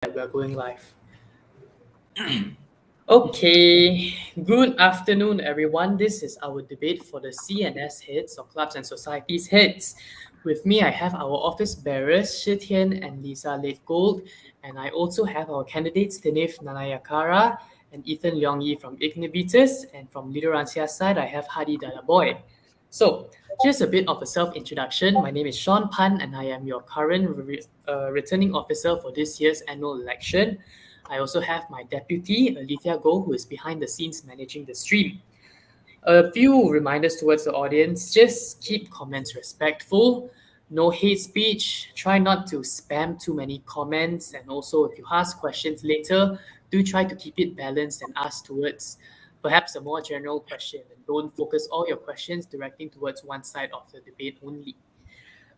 We're going live. Okay, good afternoon, everyone. This is our debate for the CNS heads or clubs and societies heads. With me, I have our office bearers, Shi Tian and Lisa Gold, and I also have our candidates, Tinif Nanayakara and Ethan Leong Yi from Ignivitus, and from Lideransia's side, I have Hadi Dalaboy. So, just a bit of a self-introduction. My name is Sean Pan, and I am your current returning officer for this year's annual election. I also have my deputy, Alethea Goh, who is behind the scenes managing the stream. A few reminders towards the audience: just keep comments respectful, no hate speech, try not to spam too many comments, and also if you ask questions later, do try to keep it balanced and ask towards perhaps a more general question, and don't focus all your questions directing towards one side of the debate only.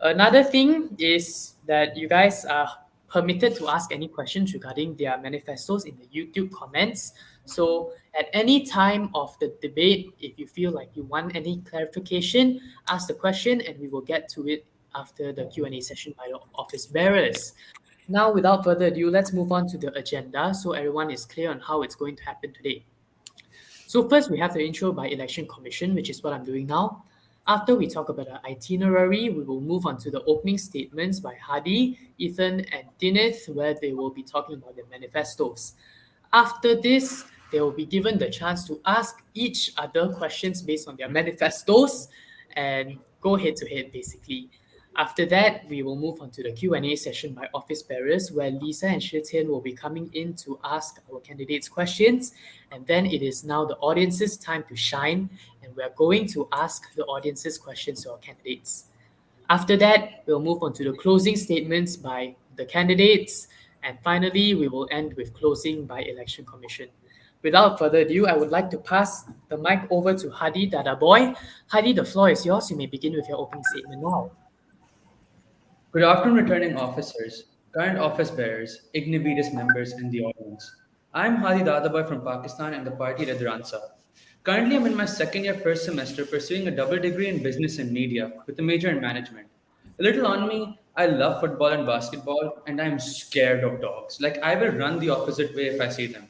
Another thing is that you guys are permitted to ask any questions regarding their manifestos in the YouTube comments. So at any time of the debate, if you feel like you want any clarification, ask the question and we will get to it after the Q&A session by the office bearers. Now, without further ado, let's move on to the agenda so everyone is clear on how it's going to happen today. So first, we have the intro by Election Commission, which is what I'm doing now. After we talk about the itinerary, we will move on to the opening statements by Hadi, Ethan, and Dineth, where they will be talking about their manifestos. After this, they will be given the chance to ask each other questions based on their manifestos and go head to head, basically. After that, we will move on to the Q&A session by office bearers, where Lisa and Shi Tian will be coming in to ask our candidates questions. And then it is now the audience's time to shine, and we're going to ask the audience's questions to our candidates. After that, we'll move on to the closing statements by the candidates. And finally, we will end with closing by Election Commission. Without further ado, I would like to pass the mic over to Hadi Dadaboy. Hadi, the floor is yours. You may begin with your opening statement now. Good afternoon, returning officers, current office bearers, Ignivitus members, and the audience. I'm Hadi Dadaboy from Pakistan and the party Redransa. Currently, I'm in my second year, first semester, pursuing a double degree in business and media with a major in management. A little on me, I love football and basketball, and I'm scared of dogs. Like, I will run the opposite way if I see them.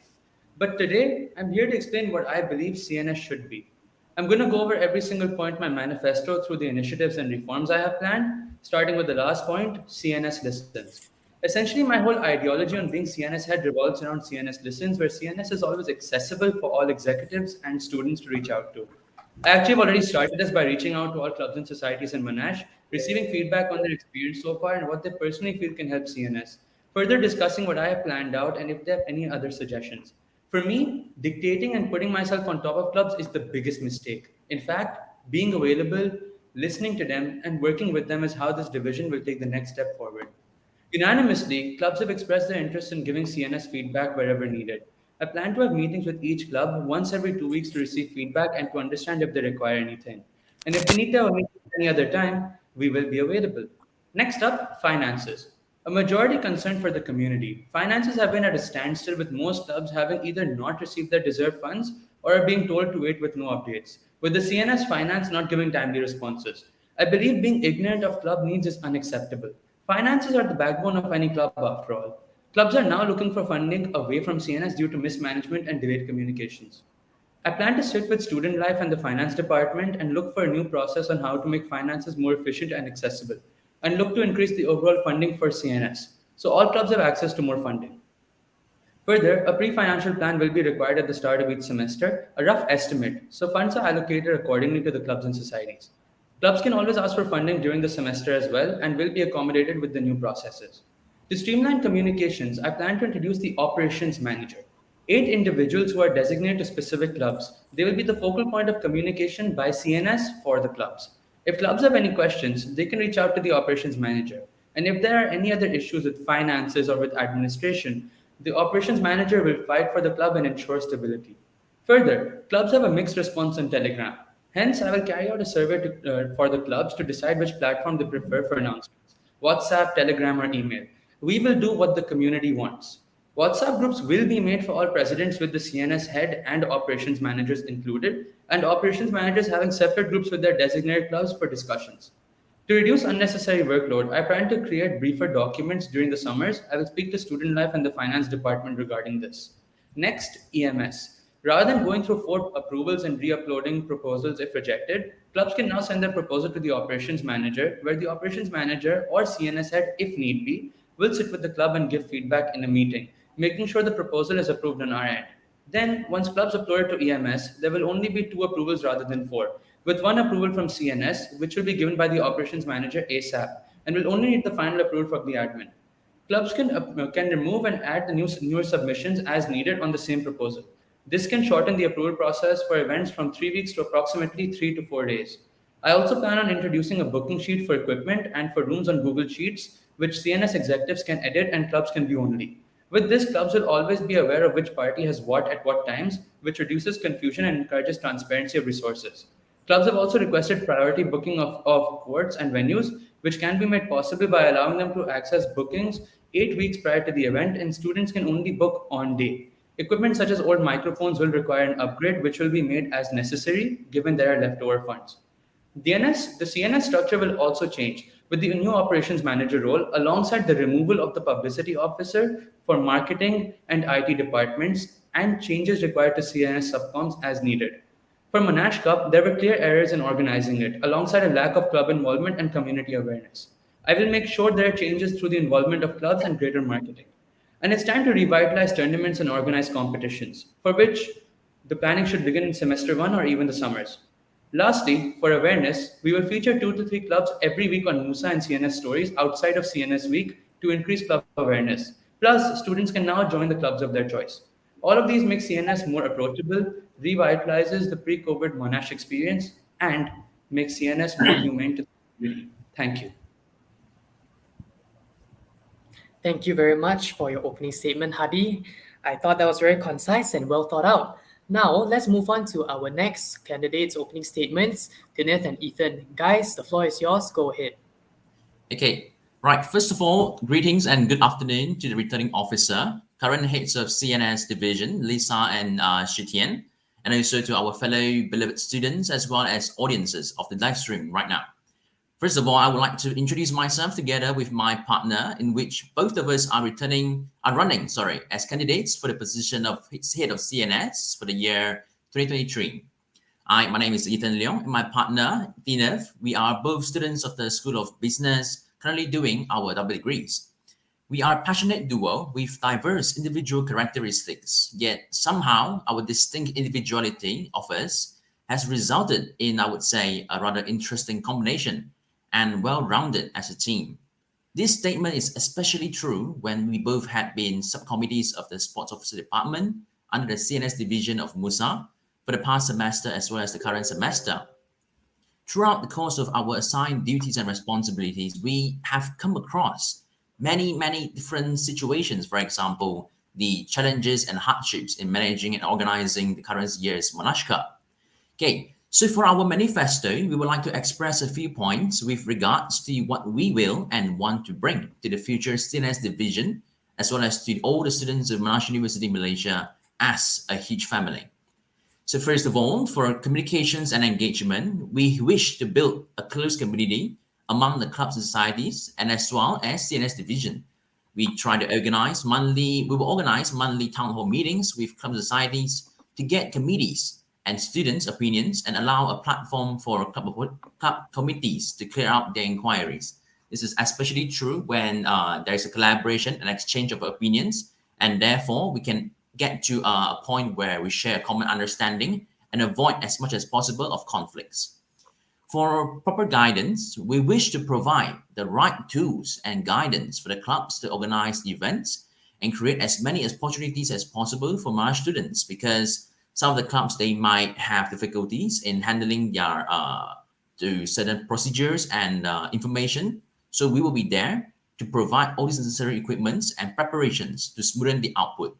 But today, I'm here to explain what I believe CNS should be. I'm going to go over every single point in my manifesto through the initiatives and reforms I have planned, starting with the last point: CNS listens. Essentially, my whole ideology on being CNS head revolves around CNS listens, where CNS is always accessible for all executives and students to reach out to. I actually have already started this by reaching out to all clubs and societies in Monash, receiving feedback on their experience so far and what they personally feel can help CNS, further discussing what I have planned out and if they have any other suggestions. For me, dictating and putting myself on top of clubs is the biggest mistake. In fact, being available, listening to them, and working with them is how this division will take the next step forward. Unanimously, clubs have expressed their interest in giving CNS feedback wherever needed. I plan to have meetings with each club once every 2 weeks to receive feedback and to understand if they require anything. And if they need to have a meeting any other time, we will be available. Next up, finances. A majority concern for the community. Finances have been at a standstill, with most clubs having either not received their deserved funds or are being told to wait with no updates, with the CNS finance not giving timely responses. I believe being ignorant of club needs is unacceptable. Finances are the backbone of any club, after all. Clubs are now looking for funding away from CNS due to mismanagement and delayed communications. I plan to sit with student life and the finance department and look for a new process on how to make finances more efficient and accessible, and look to increase the overall funding for CNS so all clubs have access to more funding. Further, a pre-financial plan will be required at the start of each semester, a rough estimate, so funds are allocated accordingly to the clubs and societies. Clubs can always ask for funding during the semester as well and will be accommodated with the new processes. To streamline communications, I plan to introduce the operations manager. 8 individuals who are designated to specific clubs. They will be the focal point of communication by CNS for the clubs. If clubs have any questions, they can reach out to the operations manager. And if there are any other issues with finances or with administration, the operations manager will fight for the club and ensure stability. Further, clubs have a mixed response on Telegram. Hence, I will carry out a survey for the clubs to decide which platform they prefer for announcements: WhatsApp, Telegram, or email. We will do what the community wants. WhatsApp groups will be made for all presidents with the CNS head and operations managers included, and operations managers having separate groups with their designated clubs for discussions. To reduce unnecessary workload, I plan to create briefer documents during the summers. I will speak to student life and the finance department regarding this. Next, EMS. Rather than going through four approvals and re-uploading proposals if rejected, clubs can now send their proposal to the operations manager, where the operations manager or CNS head, if need be, will sit with the club and give feedback in a meeting, making sure the proposal is approved on our end. Then, once clubs upload it to EMS, there will only be two approvals rather than four, with one approval from CNS, which will be given by the operations manager ASAP, and will only need the final approval from the admin. Clubs can remove and add the newer submissions as needed on the same proposal. This can shorten the approval process for events from 3 weeks to approximately 3 to 4 days. I also plan on introducing a booking sheet for equipment and for rooms on Google Sheets, which CNS executives can edit and clubs can view only. With this, clubs will always be aware of which party has what at what times, which reduces confusion and encourages transparency of resources. Clubs have also requested priority booking of courts and venues, which can be made possible by allowing them to access bookings 8 weeks prior to the event, and students can only book on day. Equipment such as old microphones will require an upgrade, which will be made as necessary given there are leftover funds. The CNS structure will also change with the new operations manager role alongside the removal of the publicity officer for marketing and IT departments and changes required to CNS subcoms as needed. For Monash Cup, there were clear errors in organizing it, alongside a lack of club involvement and community awareness. I will make sure there are changes through the involvement of clubs and greater marketing. And it's time to revitalize tournaments and organize competitions, for which the planning should begin in semester one or even the summers. Lastly, for awareness, we will feature 2 to 3 clubs every week on MUSA and CNS stories outside of CNS week to increase club awareness. Plus, students can now join the clubs of their choice. All of these make CNS more approachable, revitalizes the pre-COVID Monash experience, and makes CNS more humane to the community. Thank you. Thank you very much for your opening statement, Hadi. I thought that was very concise and well thought out. Now, let's move on to our next candidates' opening statements. Kenneth and Ethan, guys, the floor is yours. Go ahead. Okay, right. First of all, greetings and good afternoon to the returning officer, current heads of CNS division, Lisa and Shitian, and also to our fellow beloved students as well as audiences of the live stream right now. First of all, I would like to introduce myself together with my partner, in which both of us are running, as candidates for the position of head of CNS for the year 2023. My name is Ethan Leong, and my partner, Dinev. We are both students of the School of Business, currently doing our double degrees. We are a passionate duo with diverse individual characteristics, yet somehow our distinct individuality of us has resulted in, I would say, a rather interesting combination and well-rounded as a team. This statement is especially true when we both had been subcommittees of the Sports Officer Department under the CNS division of MUSA for the past semester as well as the current semester. Throughout the course of our assigned duties and responsibilities, we have come across many different situations. For example, the challenges and hardships in managing and organizing the current year's Monash Cup. Okay, so for our manifesto, we would like to express a few points with regards to what we will and want to bring to the future CNS division, as well as to all the students of Monash University Malaysia as a huge family. So first of all, for communications and engagement, we wish to build a close community among the club societies and as well as CNS division. We will organize monthly town hall meetings with club societies to get committees and students' opinions and allow a platform for club committees to clear out their inquiries. This is especially true when there is a collaboration and exchange of opinions, and therefore we can get to a point where we share a common understanding and avoid as much as possible of conflicts. For proper guidance, we wish to provide the right tools and guidance for the clubs to organize events and create as many opportunities as possible for Monash students, because some of the clubs, they might have difficulties in handling their to certain procedures and information. So we will be there to provide all these necessary equipments and preparations to smoothen the output.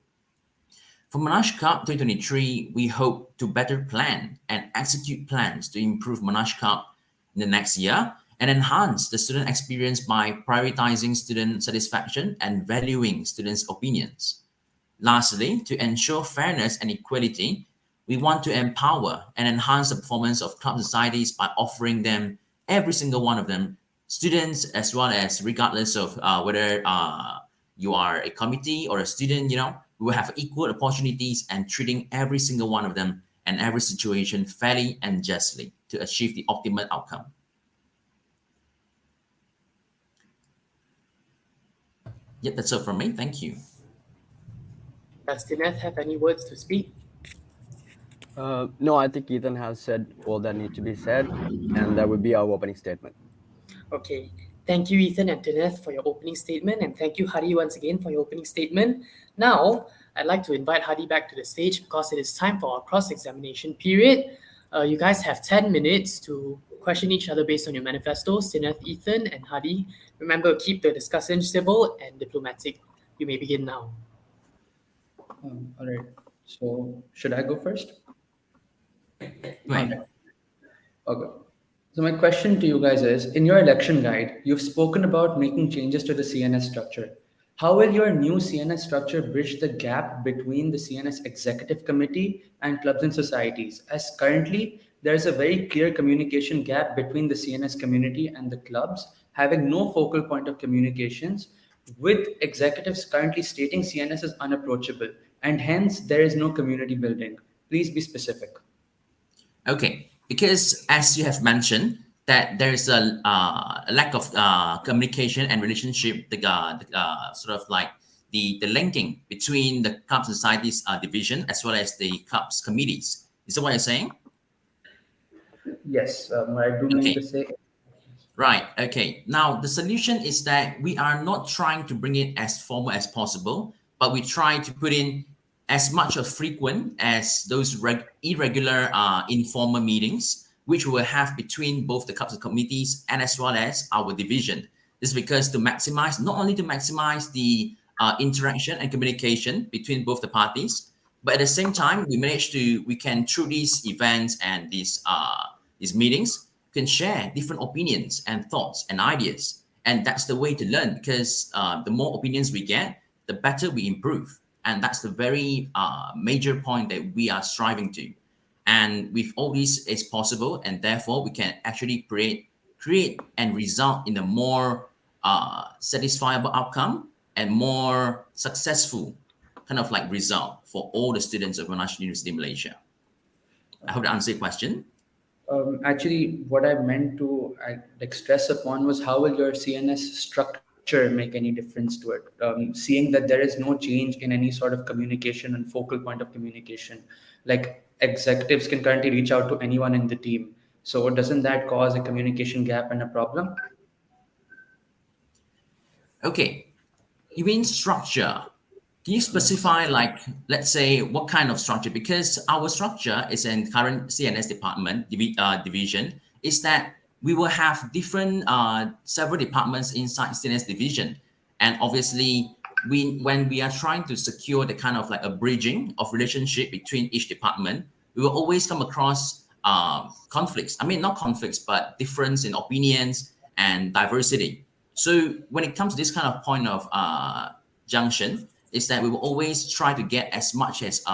For Monash Cup 2023, we hope to better plan and execute plans to improve Monash Cup in the next year and enhance the student experience by prioritizing student satisfaction and valuing students' opinions. Lastly, to ensure fairness and equality, we want to empower and enhance the performance of club societies by offering them, every single one of them, students as well as regardless of whether you are a committee or a student, we will have equal opportunities and treating every single one of them and every situation fairly and justly to achieve the optimal outcome. Yep, that's all from me. Thank you. Does Tineth have any words to speak? No, I think Ethan has said all that needs to be said, and that would be our opening statement. Okay. Thank you, Ethan and Tineth, for your opening statement, and thank you, Hadi, once again for your opening statement. Now, I'd like to invite Hadi back to the stage because it is time for our cross-examination period. You guys have 10 minutes to question each other based on your manifestos, Tineth, Ethan, and Hadi. Remember, keep the discussion civil and diplomatic. You may begin now. All right. So, should I go first? Right. Okay. So my question to you guys is, in your election guide, you've spoken about making changes to the CNS structure. How will your new CNS structure bridge the gap between the CNS executive committee and clubs and societies? As currently, there is a very clear communication gap between the CNS community and the clubs, having no focal point of communications, with executives currently stating CNS is unapproachable, and hence there is no community building. Please be specific. Okay, because as you have mentioned, that there is a lack of communication and relationship, sort of like the linking between the club societies division as well as the clubs committees. Is that what you're saying? Yes, what I do mean Okay. to say. Right. Okay. Now, the solution is that we are not trying to bring it as formal as possible, but we try to put in as much of frequent as those irregular informal meetings, which we will have between both the clubs and committees and as well as our division. This is because to maximize, not only to maximize the interaction and communication between both the parties, but at the same time, we can through these events and these meetings can share different opinions and thoughts and ideas. And that's the way to learn because the more opinions we get, the better we improve. And that's the very major point that we are striving to. And with all this is possible, and therefore we can actually create and result in a more satisfiable outcome and more successful kind of like result for all the students of Monash University Malaysia. I hope that answers your question. Actually, what I meant to like stress upon was how will your CNS structure make any difference to it? Seeing that there is no change in any sort of communication and focal point of communication, like executives can currently reach out to anyone in the team. So doesn't that cause a communication gap and a problem? Okay, you mean structure? Can you Yes. specify, like, let's say, what kind of structure? Because our structure is in current CNS department division. Is that we will have different several departments inside CNS division, and obviously, when we are trying to secure the kind of like a bridging of relationship between each department, we will always come across conflicts. I mean, not conflicts, but difference in opinions and diversity. So when it comes to this kind of point of junction, is that we will always try to get as much as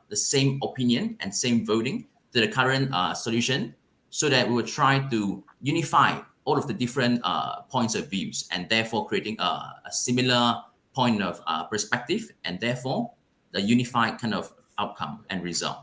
the same opinion and same voting to the current solution so that we will try to unify all of the different points of views and therefore creating a similar point of perspective and therefore the unified kind of outcome and result.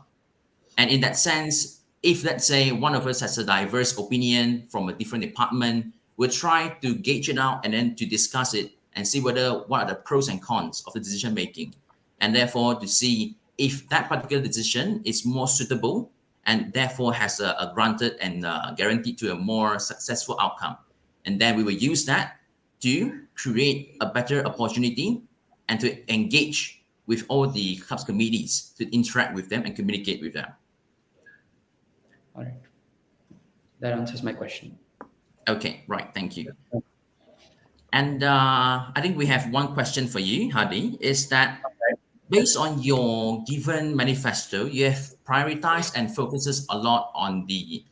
And in that sense, if let's say one of us has a diverse opinion from a different department, we'll try to gauge it out and then to discuss it and see whether what are the pros and cons of the decision making. And therefore to see if that particular decision is more suitable and therefore has a granted and guaranteed to a more successful outcome. And then we will use that to create a better opportunity and to engage with all the clubs committees to interact with them and communicate with them. All right. That answers my question. Okay, right. Thank you. And I think we have one question for you, Hadi. Is that based on your given manifesto, you have prioritized and focuses a lot on the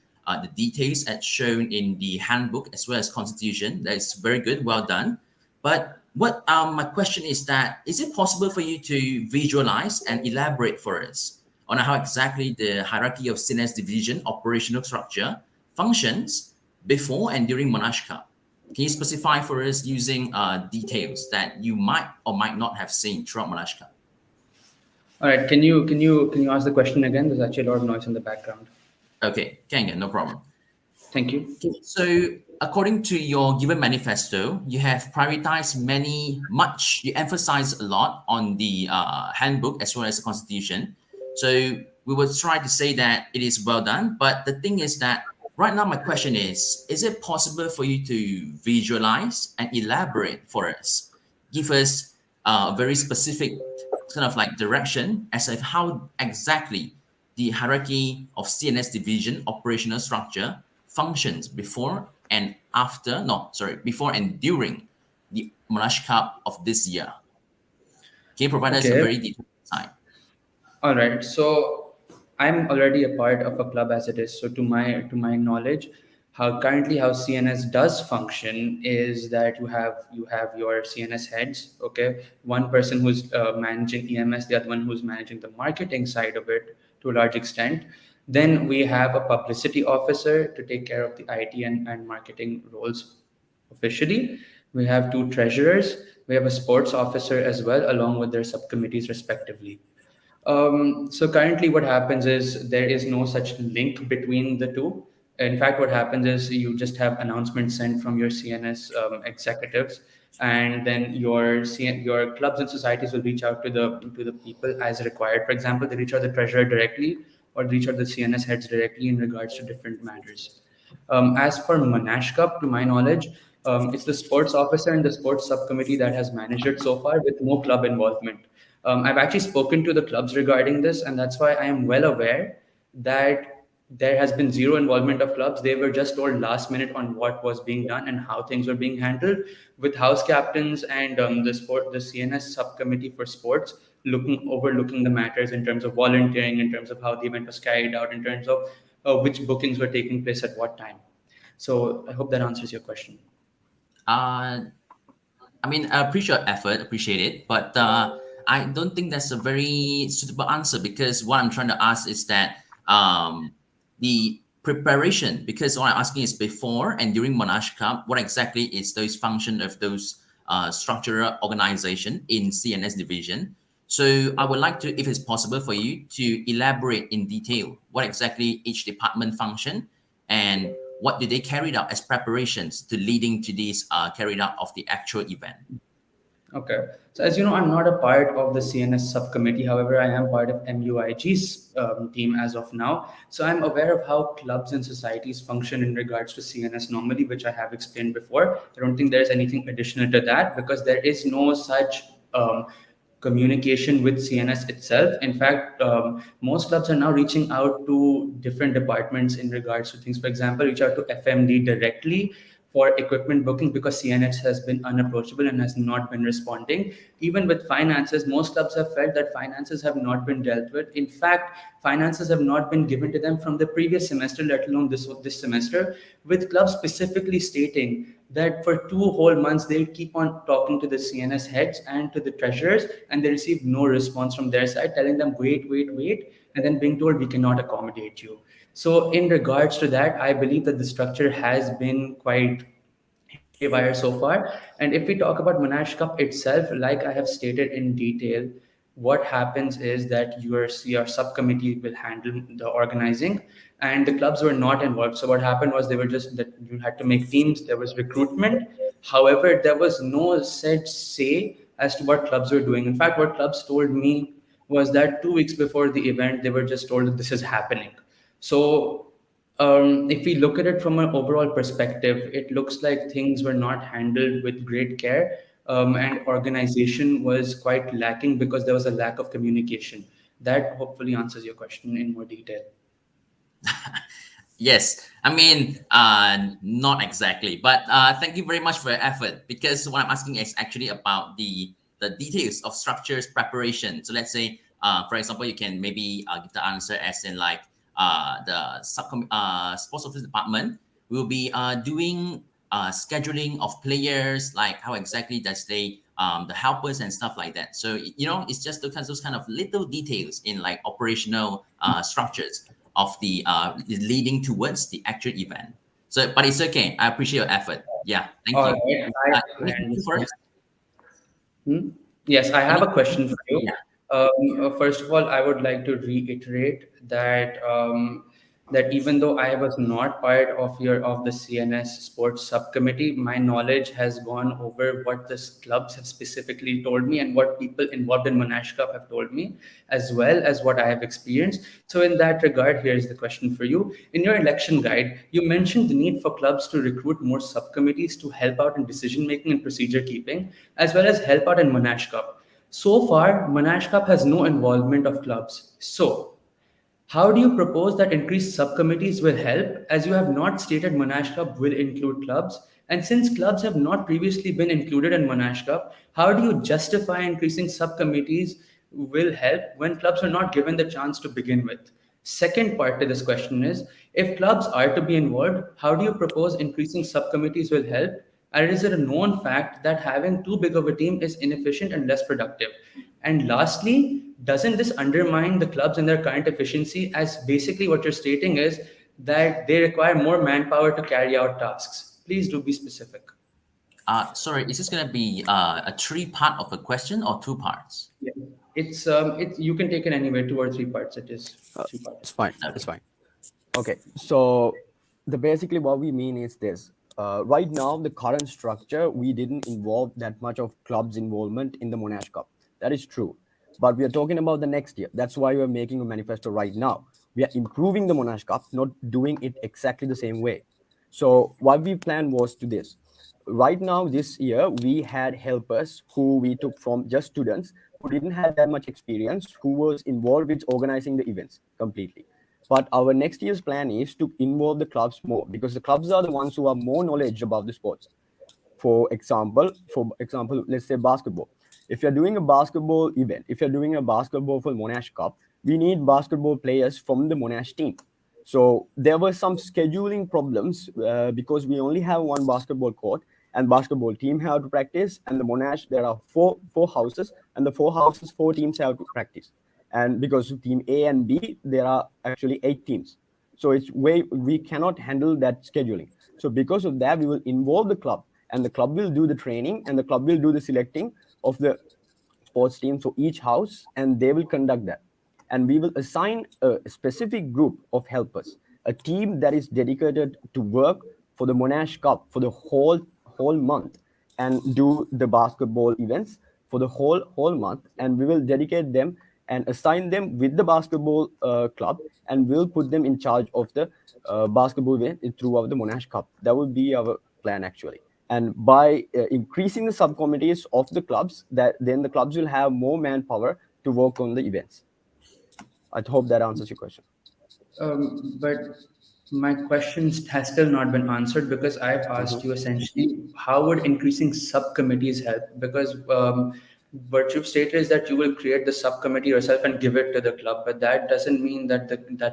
details as shown in the handbook as well as constitution. That is very good, well done. But what my question is that is it possible for you to visualize and elaborate for us on how exactly the hierarchy of CNS division operational structure functions before and during Monash Cup? Can you specify for us using details that you might or might not have seen throughout Monash Cup? All right, can you ask the question again? There's actually a lot of noise in the background. Okay, can no problem. Thank you. Okay, so according to your given manifesto, you have prioritized you emphasize a lot on the handbook as well as the constitution. So we will try to say that it is well done. But the thing is that right now, my question is it possible for you to visualize and elaborate for us? Give us a very specific kind of like direction as of how exactly the hierarchy of CNS division operational structure functions before and after, no, sorry, before and during the Monash Cup of this year. Can you provide us a Okay. very detailed insight? All right. So I'm already a part of a club as it is. So to my knowledge, how CNS does function is that you have your CNS heads. Okay, one person who's managing EMS, the other one who's managing the marketing side of it to a large extent. Then we have a publicity officer to take care of the IT and marketing roles officially. We have two treasurers. We have a sports officer as well, along with their subcommittees respectively. So currently, what happens is there is no such link between the two. In fact, what happens is you just have announcements sent from your CNS executives, and then your clubs and societies will reach out to the people as required. For example, they reach out the treasurer directly, or reach out the CNS heads directly in regards to different matters. As for Monash Cup, to my knowledge, it's the sports officer and the sports subcommittee that has managed it so far with no club involvement. I've actually spoken to the clubs regarding this, and that's why I am well aware that there has been zero involvement of clubs. They were just told last minute on what was being done and how things were being handled, with house captains and the CNS subcommittee for sports overlooking the matters in terms of volunteering, in terms of how the event was carried out, in terms of which bookings were taking place at what time. So I hope that answers your question. Uh, I mean, I appreciate your effort, appreciate it, but I don't think that's a very suitable answer because what I'm trying to ask is that the preparation, because what I'm asking is before and during Monash Cup, what exactly is those function of those structural organization in CNS division? So I would like to, if it's possible for you, to elaborate in detail what exactly each department function and what did they carry out as preparations to leading to this carried out of the actual event. Okay. So as you know, I'm not a part of the CNS subcommittee. However, I am part of MUIG's team as of now. So I'm aware of how clubs and societies function in regards to CNS normally, which I have explained before. I don't think there's anything additional to that because there is no such communication with CNS itself. In fact, most clubs are now reaching out to different departments in regards to things. For example, reach out to FMD directly for equipment booking because CNH has been unapproachable and has not been responding. Even with finances, most clubs have felt that finances have not been dealt with. In fact, finances have not been given to them from the previous semester, let alone this semester, with clubs specifically stating that for 2 whole months they keep on talking to the CNS heads and to the treasurers, and they receive no response from their side, telling them wait, and then being told we cannot accommodate you. So, in regards to that, I believe that the structure has been quite haywire so far. And if we talk about Monash Cup itself, like I have stated in detail, what happens is that your subcommittee will handle the organizing, and the clubs were not involved. So what happened was they were just that you had to make teams. There was recruitment. However, there was no said say as to what clubs were doing. In fact, what clubs told me was that 2 weeks before the event, they were just told that this is happening. So, if we look at it from an overall perspective, it looks like things were not handled with great care, and organization was quite lacking because there was a lack of communication. That hopefully answers your question in more detail. Yes, I mean, not exactly, but thank you very much for your effort because what I'm asking is actually about the details of structures preparation. So let's say, for example, you can maybe give the answer as in like the sports office department will be doing scheduling of players, like how exactly does they the helpers and stuff like that. So it's just those kind of little details in like operational structures of the leading towards the actual event. So, but it's okay. I appreciate your effort. Yeah, thank All you. right, Any I question understand. first? Hmm? Yes, I have Any? a question for you. Yeah. First of all, I would like to reiterate that that even though I was not part of the CNS sports subcommittee, my knowledge has gone over what the clubs have specifically told me and what people involved in Monash Cup have told me, as well as what I have experienced. So, in that regard, here's the question for you. In your election guide, you mentioned the need for clubs to recruit more subcommittees to help out in decision making and procedure keeping, as well as help out in Monash Cup. So far, Monash Cup has no involvement of clubs. So, how do you propose that increased subcommittees will help, as you have not stated Monash Cup will include clubs? And since clubs have not previously been included in Monash Cup, how do you justify increasing subcommittees will help when clubs are not given the chance to begin with? Second part to this question is, if clubs are to be involved, how do you propose increasing subcommittees will help? And is it a known fact that having too big of a team is inefficient and less productive? And lastly, doesn't this undermine the clubs in their current efficiency? As basically what you're stating is that they require more manpower to carry out tasks. Please do be specific. Sorry, is this gonna be a three part of a question or two parts? Yeah. It's you can take it anywhere, two or three parts. It is three It's parts. fine. It's Okay. fine. Okay, so the basically what we mean is this. Right now, the current structure, we didn't involve that much of clubs involvement in the Monash Cup. That is true. But we are talking about the next year. That's why we're making a manifesto right now. We are improving the Monash Cup, not doing it exactly the same way. So what we planned was to this. Right now, this year, we had helpers who we took from just students who didn't have that much experience, who was involved with organizing the events completely. But our next year's plan is to involve the clubs more because the clubs are the ones who are more knowledge about the sports. For example, let's say basketball. If you're doing a basketball event, if you're doing a basketball for Monash Cup, we need basketball players from the Monash team. So there were some scheduling problems because we only have one basketball court and basketball team have to practice. And the Monash, there are four houses, and the four houses, four teams have to practice. And because of team A and B, there are actually 8 teams. So it's way we cannot handle that scheduling. So because of that, we will involve the club, and the club will do the training, and the club will do the selecting of the sports team for each house, and they will conduct that. And we will assign a specific group of helpers, a team that is dedicated to work for the Monash Cup for the whole month and do the basketball events for the whole month. And we will dedicate them and assign them with the basketball club, and we'll put them in charge of the basketball event throughout the Monash Cup. That would be our plan actually. And by increasing the subcommittees of the clubs, that then the clubs will have more manpower to work on the events. I hope that answers your question. But my question has still not been answered because I've Mhm. asked you essentially how would increasing subcommittees help? Because what you've stated is that you will create the subcommittee yourself and give it to the club, but that doesn't mean that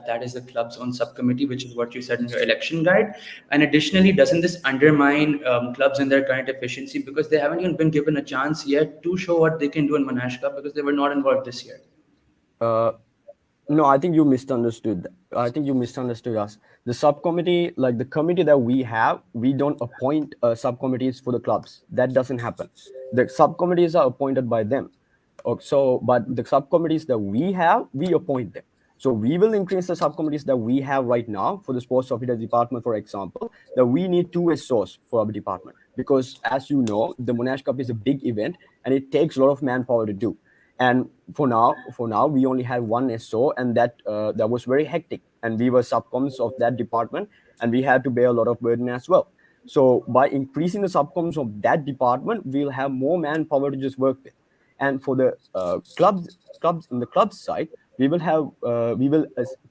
that is the club's own subcommittee, which is what you said in your election guide. And additionally, doesn't this undermine clubs in their current efficiency because they haven't even been given a chance yet to show what they can do in Monash Cup because they were not involved this year? Uh, no, I think you misunderstood. I think you misunderstood us. The subcommittee, like the committee that we have, we don't appoint subcommittees for the clubs. That doesn't happen. The subcommittees are appointed by them. So, but the subcommittees that we have, we appoint them. So we will increase the subcommittees that we have right now for the sports officer department, for example, that we need two SOs for our department because, as you know, the Monash Cup is a big event and it takes a lot of manpower to do. And for now we only have one SO, and that was very hectic, and we were subcoms of that department, and we had to bear a lot of burden as well. So by increasing the subcoms of that department, we'll have more manpower to just work with. And for the clubs in the club side, we will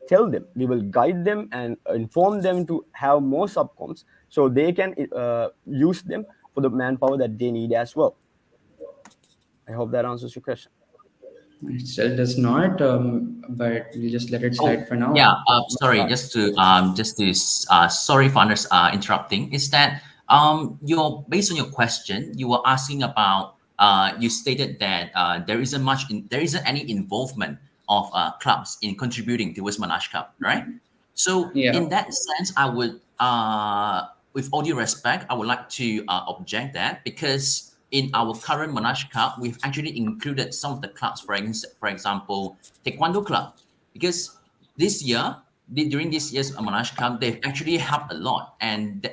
tell them, we will guide them and inform them to have more subcoms so they can use them for the manpower that they need as well. I hope that answers your question. It still does not, but we'll just let it So slide for now. yeah, sorry, sorry for interrupting. Is that your based on your question, you were asking about you stated that there isn't any involvement of clubs in contributing towards Monash Cup, right? So Yeah. in that sense, I would, with all due respect, I would like to object that because in our current Monash Cup, we've actually included some of the clubs, for example, Taekwondo Club, because this year, during this year's Monash Cup, they've actually helped a lot, and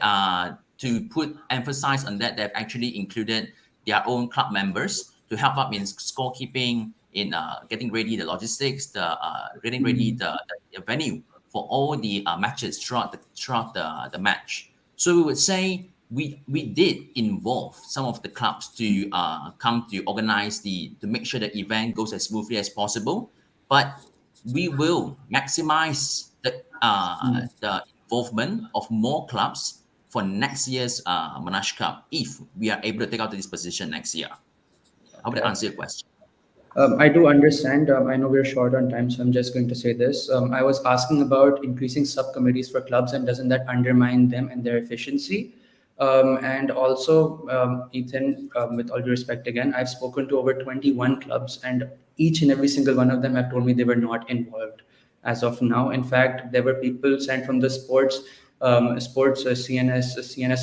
to put emphasis on that, they've actually included their own club members to help out in scorekeeping, in getting ready the logistics, the getting ready the venue for all the matches throughout the match. So we would say we did involve some of the clubs to come to organize to make sure the event goes as smoothly as possible, but we will maximize the involvement of more clubs for next year's Monash Cup if we are able to take out the disposition next year. I would Okay. answer your question. I do understand. I know we're short on time, so I'm just going to say this. I was asking about increasing subcommittees for clubs, and doesn't that undermine them and their efficiency? And also, Ethan, with all due respect again, I've spoken to over 21 clubs, and each and every single one of them have told me they were not involved as of now. In fact, there were people sent from the CNS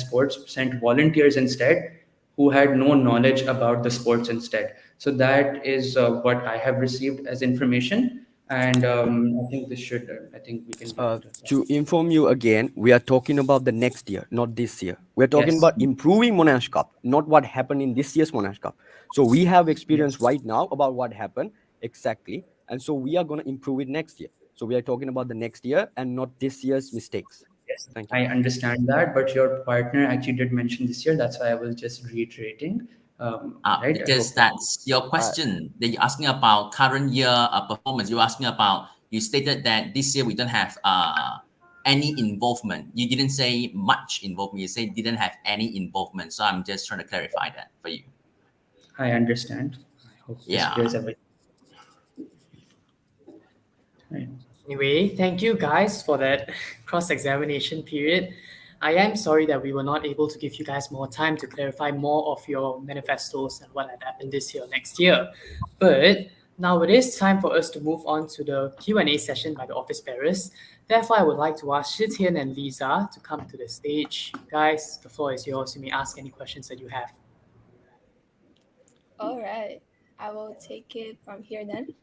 Sports sent volunteers instead who had no knowledge about the sports instead. So that is what I have received as information, and I think this should. I think we can leave it at that. To inform you again, we are talking about the next year, not this year. We're talking Yes. about improving Monash Cup, not what happened in this year's Monash Cup. So we have experience Yes. right now about what happened exactly, and so we are going to improve it next year. So we are talking about the next year and not this year's mistakes. Yes. Thank you. I understand that, but your partner actually did mention this year. That's why I was just reiterating. Right. I Because hope that. that's your question that you're asking about current year performance. You're asking about, you stated that this year we don't have any involvement. You didn't say much involvement. You said didn't have any involvement. So I'm just trying to clarify that for you. I understand. I hope this Yeah. clears everything. Right. Anyway, thank you guys for that cross-examination period. I am sorry that we were not able to give you guys more time to clarify more of your manifestos and what had happened this year or next year. But now it is time for us to move on to the Q&A session by the office bearers. Therefore, I would like to ask Shi Tian and Lisa to come to the stage. Guys, the floor is yours. You may ask any questions that you have. All right, I will take it from here then.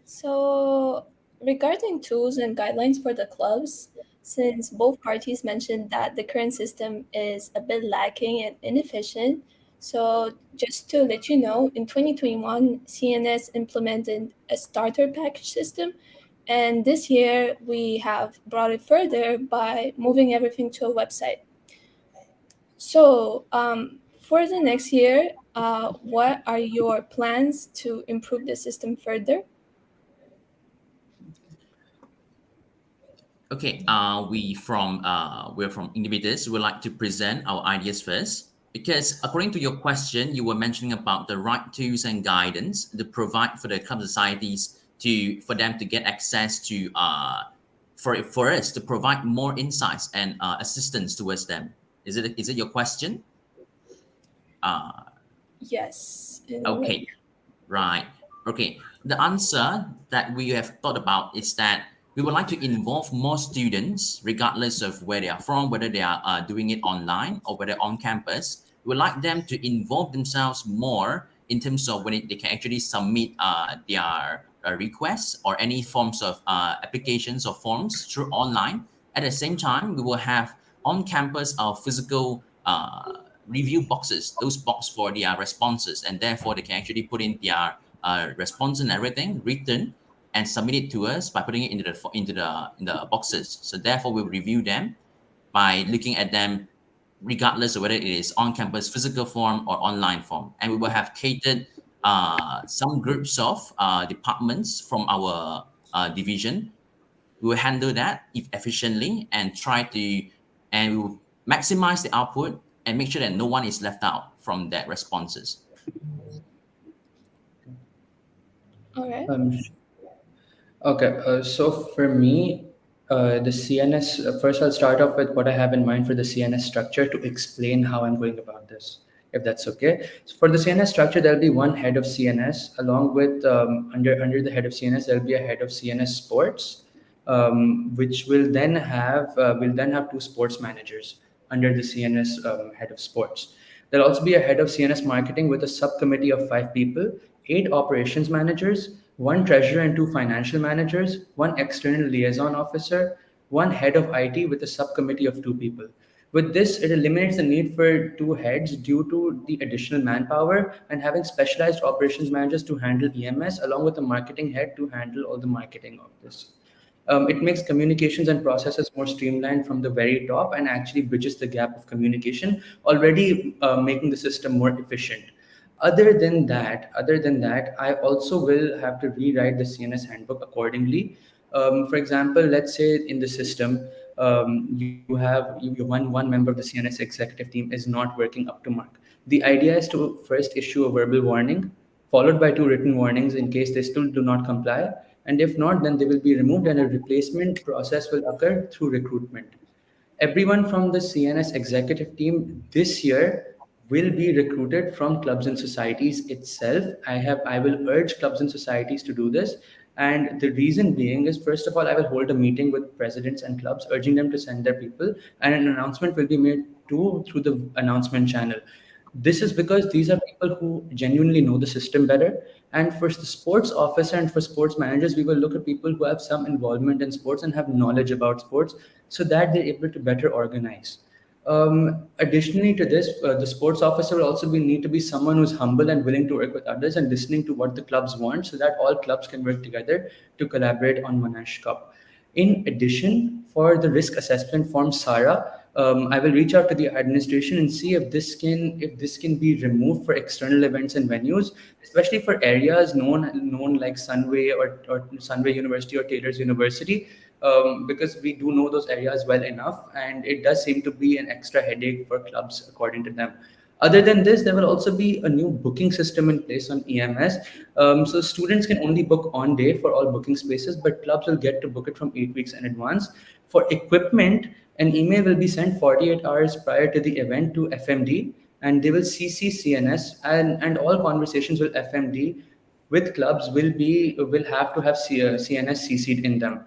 So, regarding tools and guidelines for the clubs, since both parties mentioned that the current system is a bit lacking and inefficient, so just to let you know, in 2021, CNS implemented a starter package system, and this year we have brought it further by moving everything to a website. So, for the next year, what are your plans to improve the system further? Okay, we're from Innovators. We would like to present our ideas first because according to your question, you were mentioning about the right tools and guidance to provide for the club societies for them to get access to for us to provide more insights and assistance towards them. Is it your question? Yes, in a way. Okay, right. Okay. The answer that we have thought about is that we would like to involve more students, regardless of where they are from, whether they are doing it online or whether on campus. We would like them to involve themselves more in terms of when they can actually submit their requests or any forms of applications or forms through online. At the same time, we will have on campus our physical review boxes, those boxes for their responses, and therefore they can actually put in their response and everything written and submit it to us by putting it into the boxes. So therefore, we'll review them by looking at them, regardless of whether it is on campus physical form or online form, and we will have catered some groups of departments from our division. We will handle that efficiently and we will maximize the output and make sure that no one is left out from that responses. All right. Okay, so for me, the CNS, first I'll start off with what I have in mind for the CNS structure to explain how I'm going about this, if that's okay. So for the CNS structure, there'll be one head of CNS, along with under the head of CNS, there'll be a head of CNS sports. which will then have two sports managers under the CNS head of sports. There'll also be a head of CNS marketing with a subcommittee of 5 people, 8 operations managers, one treasurer and 2 financial managers, one external liaison officer, one head of IT with a subcommittee of 2 people. With this, it eliminates the need for 2 heads due to the additional manpower and having specialized operations managers to handle EMS along with the marketing head to handle all the marketing of this. It makes communications and processes more streamlined from the very top and actually bridges the gap of communication, already making the system more efficient. Other than that, I also will have to rewrite the CNS handbook accordingly. For example, let's say in the system, one member of the CNS executive team is not working up to mark. The idea is to first issue a verbal warning, followed by 2 written warnings in case they still do not comply. And if not, then they will be removed and a replacement process will occur through recruitment. Everyone from the CNS executive team this year will be recruited from clubs and societies itself. I will urge clubs and societies to do this. And the reason being is, first of all, I will hold a meeting with presidents and clubs, urging them to send their people, and an announcement will be made too through the announcement channel. This is because these are people who genuinely know the system better. And for the sports officer and for sports managers, we will look at people who have some involvement in sports and have knowledge about sports so that they're able to better organize. Additionally to this, the sports officer will also need to be someone who's humble and willing to work with others and listening to what the clubs want so that all clubs can work together to collaborate on Monash Cup. In addition, for the risk assessment form SARA, I will reach out to the administration and see if this can be removed for external events and venues, especially for areas known like or Sunway University or Taylor's University, because we do know those areas well enough, and it does seem to be an extra headache for clubs according to them. Other than this, there will also be a new booking system in place on EMS. So students can only book on day for all booking spaces, but clubs will get to book it from 8 weeks in advance. For equipment, an email will be sent 48 hours prior to the event to FMD, and they will CC CNS, and all conversations with FMD with clubs will have to have CNS CC'd in them.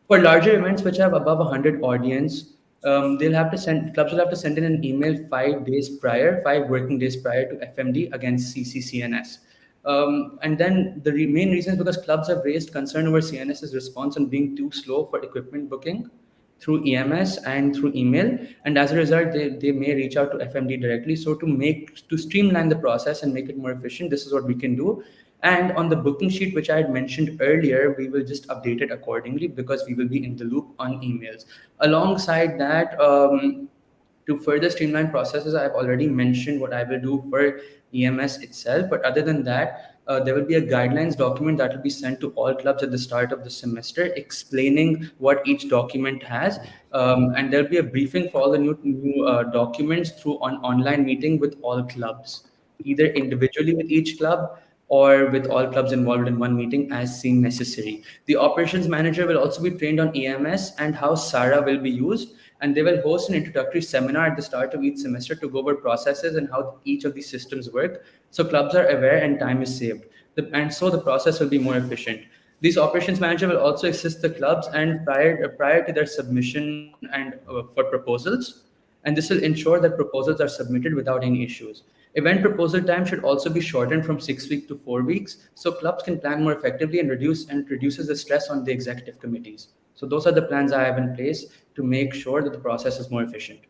For larger events which have above 100 audience, they'll have to send clubs will have to send in an email 5 days prior, 5 working days prior to FMD against CCCNS. And then the main reason is because clubs have raised concern over CNS's response on being too slow for equipment booking through EMS and through email, and as a result, they may reach out to FMD directly. So to streamline the process and make it more efficient, this is what we can do. And on the booking sheet, which I had mentioned earlier, we will just update it accordingly because we will be in the loop on emails. Alongside that, to further streamline processes, I've already mentioned what I will do for EMS itself. But other than that, there will be a guidelines document that will be sent to all clubs at the start of the semester, explaining what each document has, and there'll be a briefing for all the new documents through an online meeting with all clubs, either individually with each club or with all clubs involved in one meeting as seen necessary. The operations manager will also be trained on EMS and how SARA will be used, and they will host an introductory seminar at the start of each semester to go over processes and how each of these systems work, so clubs are aware and time is saved. And so the process will be more efficient. These operations manager will also assist the clubs and prior to their submission and for proposals, and this will ensure that proposals are submitted without any issues. Event proposal time should also be shortened from 6 weeks to 4 weeks, so clubs can plan more effectively and reduces the stress on the executive committees. So those are the plans I have in place to make sure that the process is more efficient.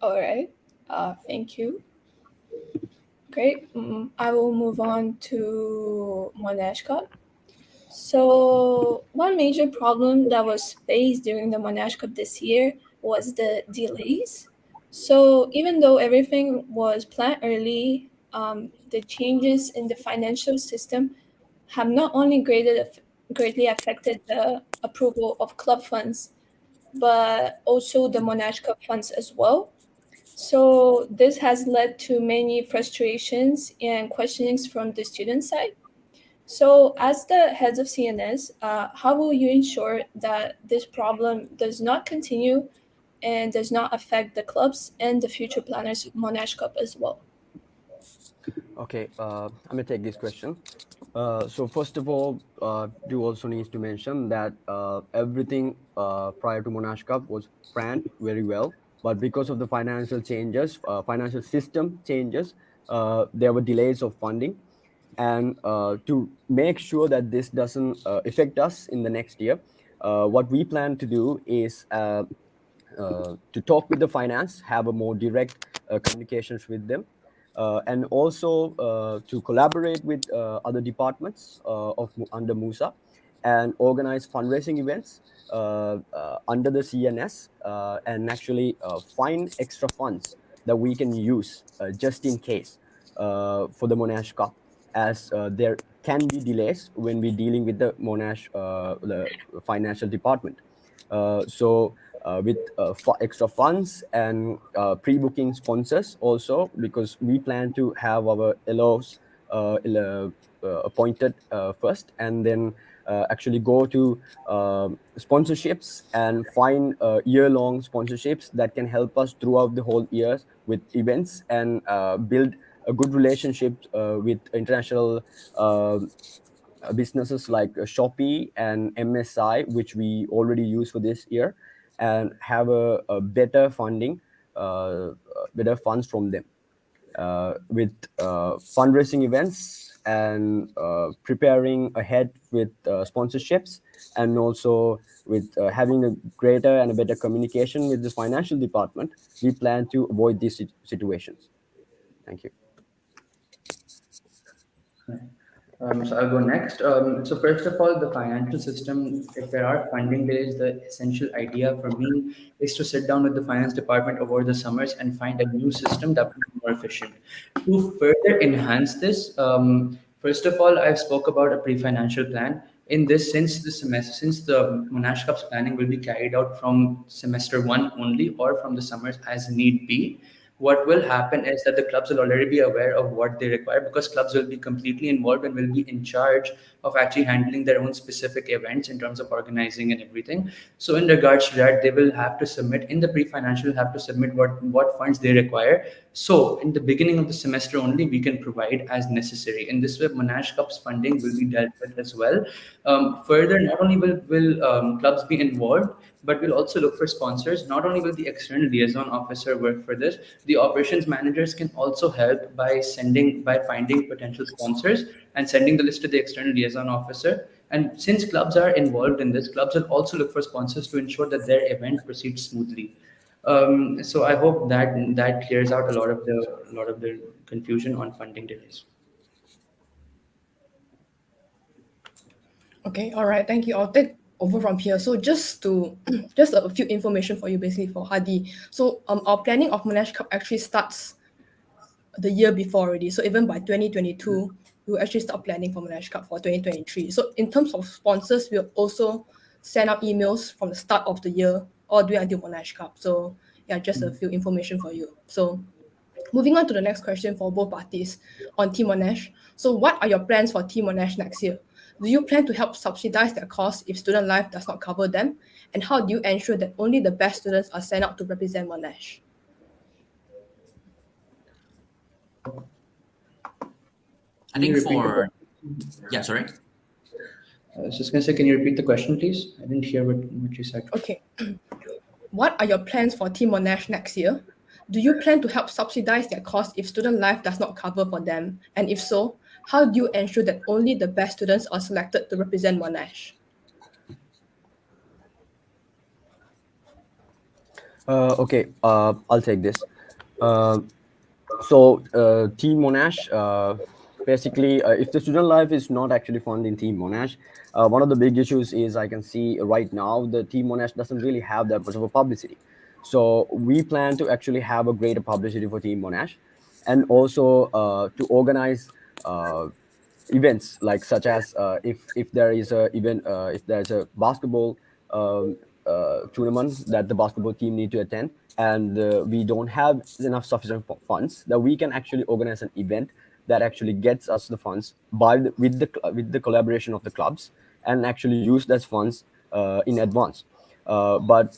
All right. Thank you. Great. I will move on to Monash Cup. So, one major problem that was faced during the Monash Cup this year was the delays. So, even though everything was planned early, the changes in the financial system have not only greatly affected the approval of club funds, but also the Monash Cup funds as well. So this has led to many frustrations and questionings from the student side. So as the heads of CNS, how will you ensure that this problem does not continue and does not affect the clubs and the future planners Monash Cup as well? Okay, I'm gonna take this question. So first of all, do also needs to mention that everything prior to Monash Cup was planned very well, but because of the financial changes, financial system changes, there were delays of funding, and to make sure that this doesn't affect us in the next year, what we plan to do is to talk with the finance, have a more direct communications with them, and also to collaborate with other departments under MUSA and organize fundraising events under the CNS, and actually find extra funds that we can use just in case for the Monash Cup, as there can be delays when we're dealing with the Monash the financial department. With extra funds and pre-booking sponsors also, because we plan to have our LOs appointed first, and then actually go to sponsorships and find year-long sponsorships that can help us throughout the whole years with events, and build a good relationship with international businesses like Shopee and MSI, which we already use for this year, and have a better funding, better funds from them, with fundraising events, and preparing ahead with sponsorships, and also with having a greater and a better communication with the financial department. We plan to avoid these situations. Thank you. So I'll go next. So first of all, the financial system, if there are funding delays, the essential idea for me is to sit down with the finance department over the summers and find a new system that will be more efficient. To further enhance this, first of all, I've spoke about a pre-financial plan. In this, since the Monash Cup's planning will be carried out from semester one only or from the summers as need be, what will happen is that the clubs will already be aware of what they require, because clubs will be completely involved and will be in charge of actually handling their own specific events in terms of organizing and everything. So in regards to that, they will have to submit in the pre-financial, have to submit what funds they require. So in the beginning of the semester only, we can provide as necessary. In this way, Monash Cup's funding will be dealt with as well. Further, not only will clubs be involved, but we'll also look for sponsors. Not only will the external liaison officer work for this, the operations managers can also help by finding potential sponsors and sending the list to the external liaison officer. And since clubs are involved in this, clubs will also look for sponsors to ensure that their event proceeds smoothly. So I hope that clears out a lot of the confusion on funding delays. Okay, all right, thank you. I'll take over from here. So just to just a few information for you, basically for Hadi. So our planning of Monash Cup actually starts the year before already. So even by 2022, we will actually start planning for Monash Cup for 2023. So in terms of sponsors, we'll also send out emails from the start of the year all the way until Monash Cup. So yeah, just a few information for you. So moving on to the next question for both parties on Team Monash. So what are your plans for Team Monash next year? Do you plan to help subsidize their costs if student life does not cover them? And how do you ensure that only the best students are sent out to represent Monash? I Can you think repeat the for, question? yeah, sorry. I was just going to say, can you repeat the question, please? I didn't hear what you said. Okay. What are your plans for Team Monash next year? Do you plan to help subsidize their costs if student life does not cover for them? And if so, how do you ensure that only the best students are selected to represent Monash? Okay, I'll take this. Uh, Team Monash, basically, if the student life is not actually found in Team Monash, one of the big issues is I can see right now the Team Monash doesn't really have that much of a publicity. So we plan to actually have a greater publicity for Team Monash, and also to organize events like such as if there is a event, if there's a basketball tournament that the basketball team need to attend, and we don't have enough sufficient funds, that we can actually organize an event that actually gets us the funds with the collaboration of the clubs, and actually use those funds in advance. But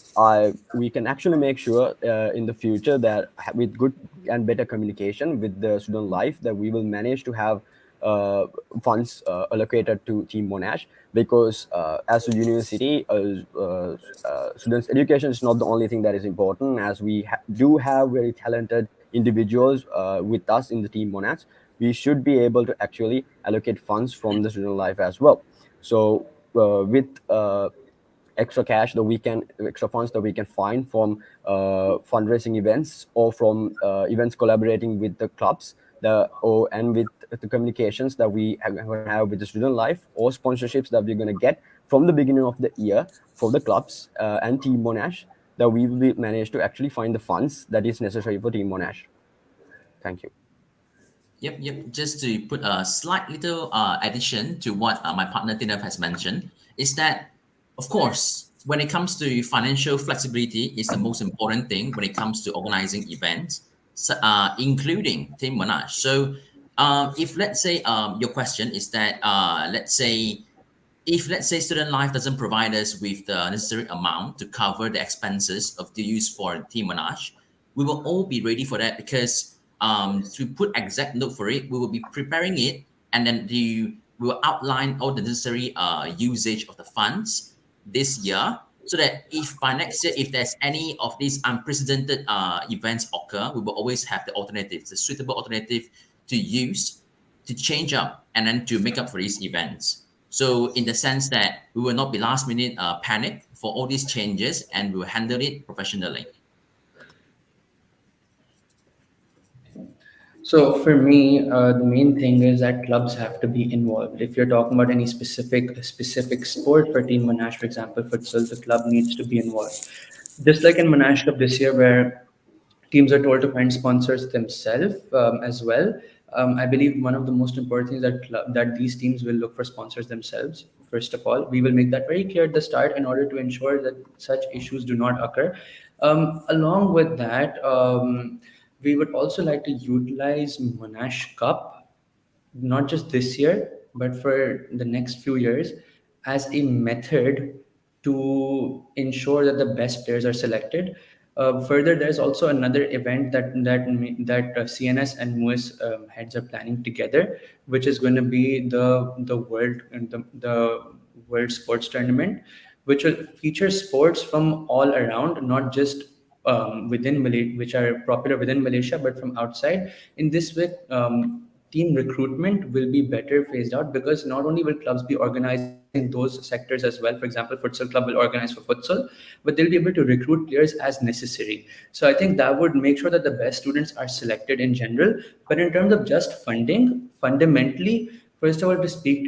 we can actually make sure in the future that with good and better communication with the student life, that we will manage to have uh, funds allocated to Team Monash, because as a university, students' education is not the only thing that is important, as we do have very talented individuals with us in the Team Monash. We should be able to actually allocate funds from the student life as well. So with extra cash that we can extra funds that we can find from fundraising events, or from events collaborating with the clubs, and with the communications that we are going to have with the student life, or sponsorships that we're going to get from the beginning of the year for the clubs and Team Monash, that we will be managed to actually find the funds that is necessary for Team Monash. Thank you. Yep. Just to put a slight little addition to what my partner Tinov has mentioned, is that, of course, when it comes to financial flexibility, is the most important thing when it comes to organizing events, including Team Monash. So, if let's say your question is that, let's say if let's say student life doesn't provide us with the necessary amount to cover the expenses of the use for team Monash, we will all be ready for that, because to put exact note for it, we will be preparing it, and then we will outline all the necessary usage of the funds this year, so that if by next year, if there's any of these unprecedented events occur, we will always have the alternatives, the suitable alternative to use, to change up, and then to make up for these events. So in the sense that we will not be last minute panic for all these changes, and we will handle it professionally. So for me, the main thing is that clubs have to be involved. If you're talking about any specific sport for Team Monash, for example, futsal, the club needs to be involved. Just like in Monash Cup this year, where teams are told to find sponsors themselves as well. I believe one of the most important things that these teams will look for sponsors themselves. First of all, we will make that very clear at the start in order to ensure that such issues do not occur. Along with that, we would also like to utilize Monash Cup, not just this year, but for the next few years, as a method to ensure that the best players are selected. Further, there's also another event that CNS and MUS heads are planning together, which is going to be the World Sports Tournament, which will feature sports from all around, not just within Malaysia, which are popular within Malaysia, but from outside. In this way, team recruitment will be better phased out, because not only will clubs be organizing those sectors as well. For example, futsal club will organize for futsal, but they'll be able to recruit players as necessary. So I think that would make sure that the best students are selected in general. But in terms of just funding, fundamentally, first of all, to speak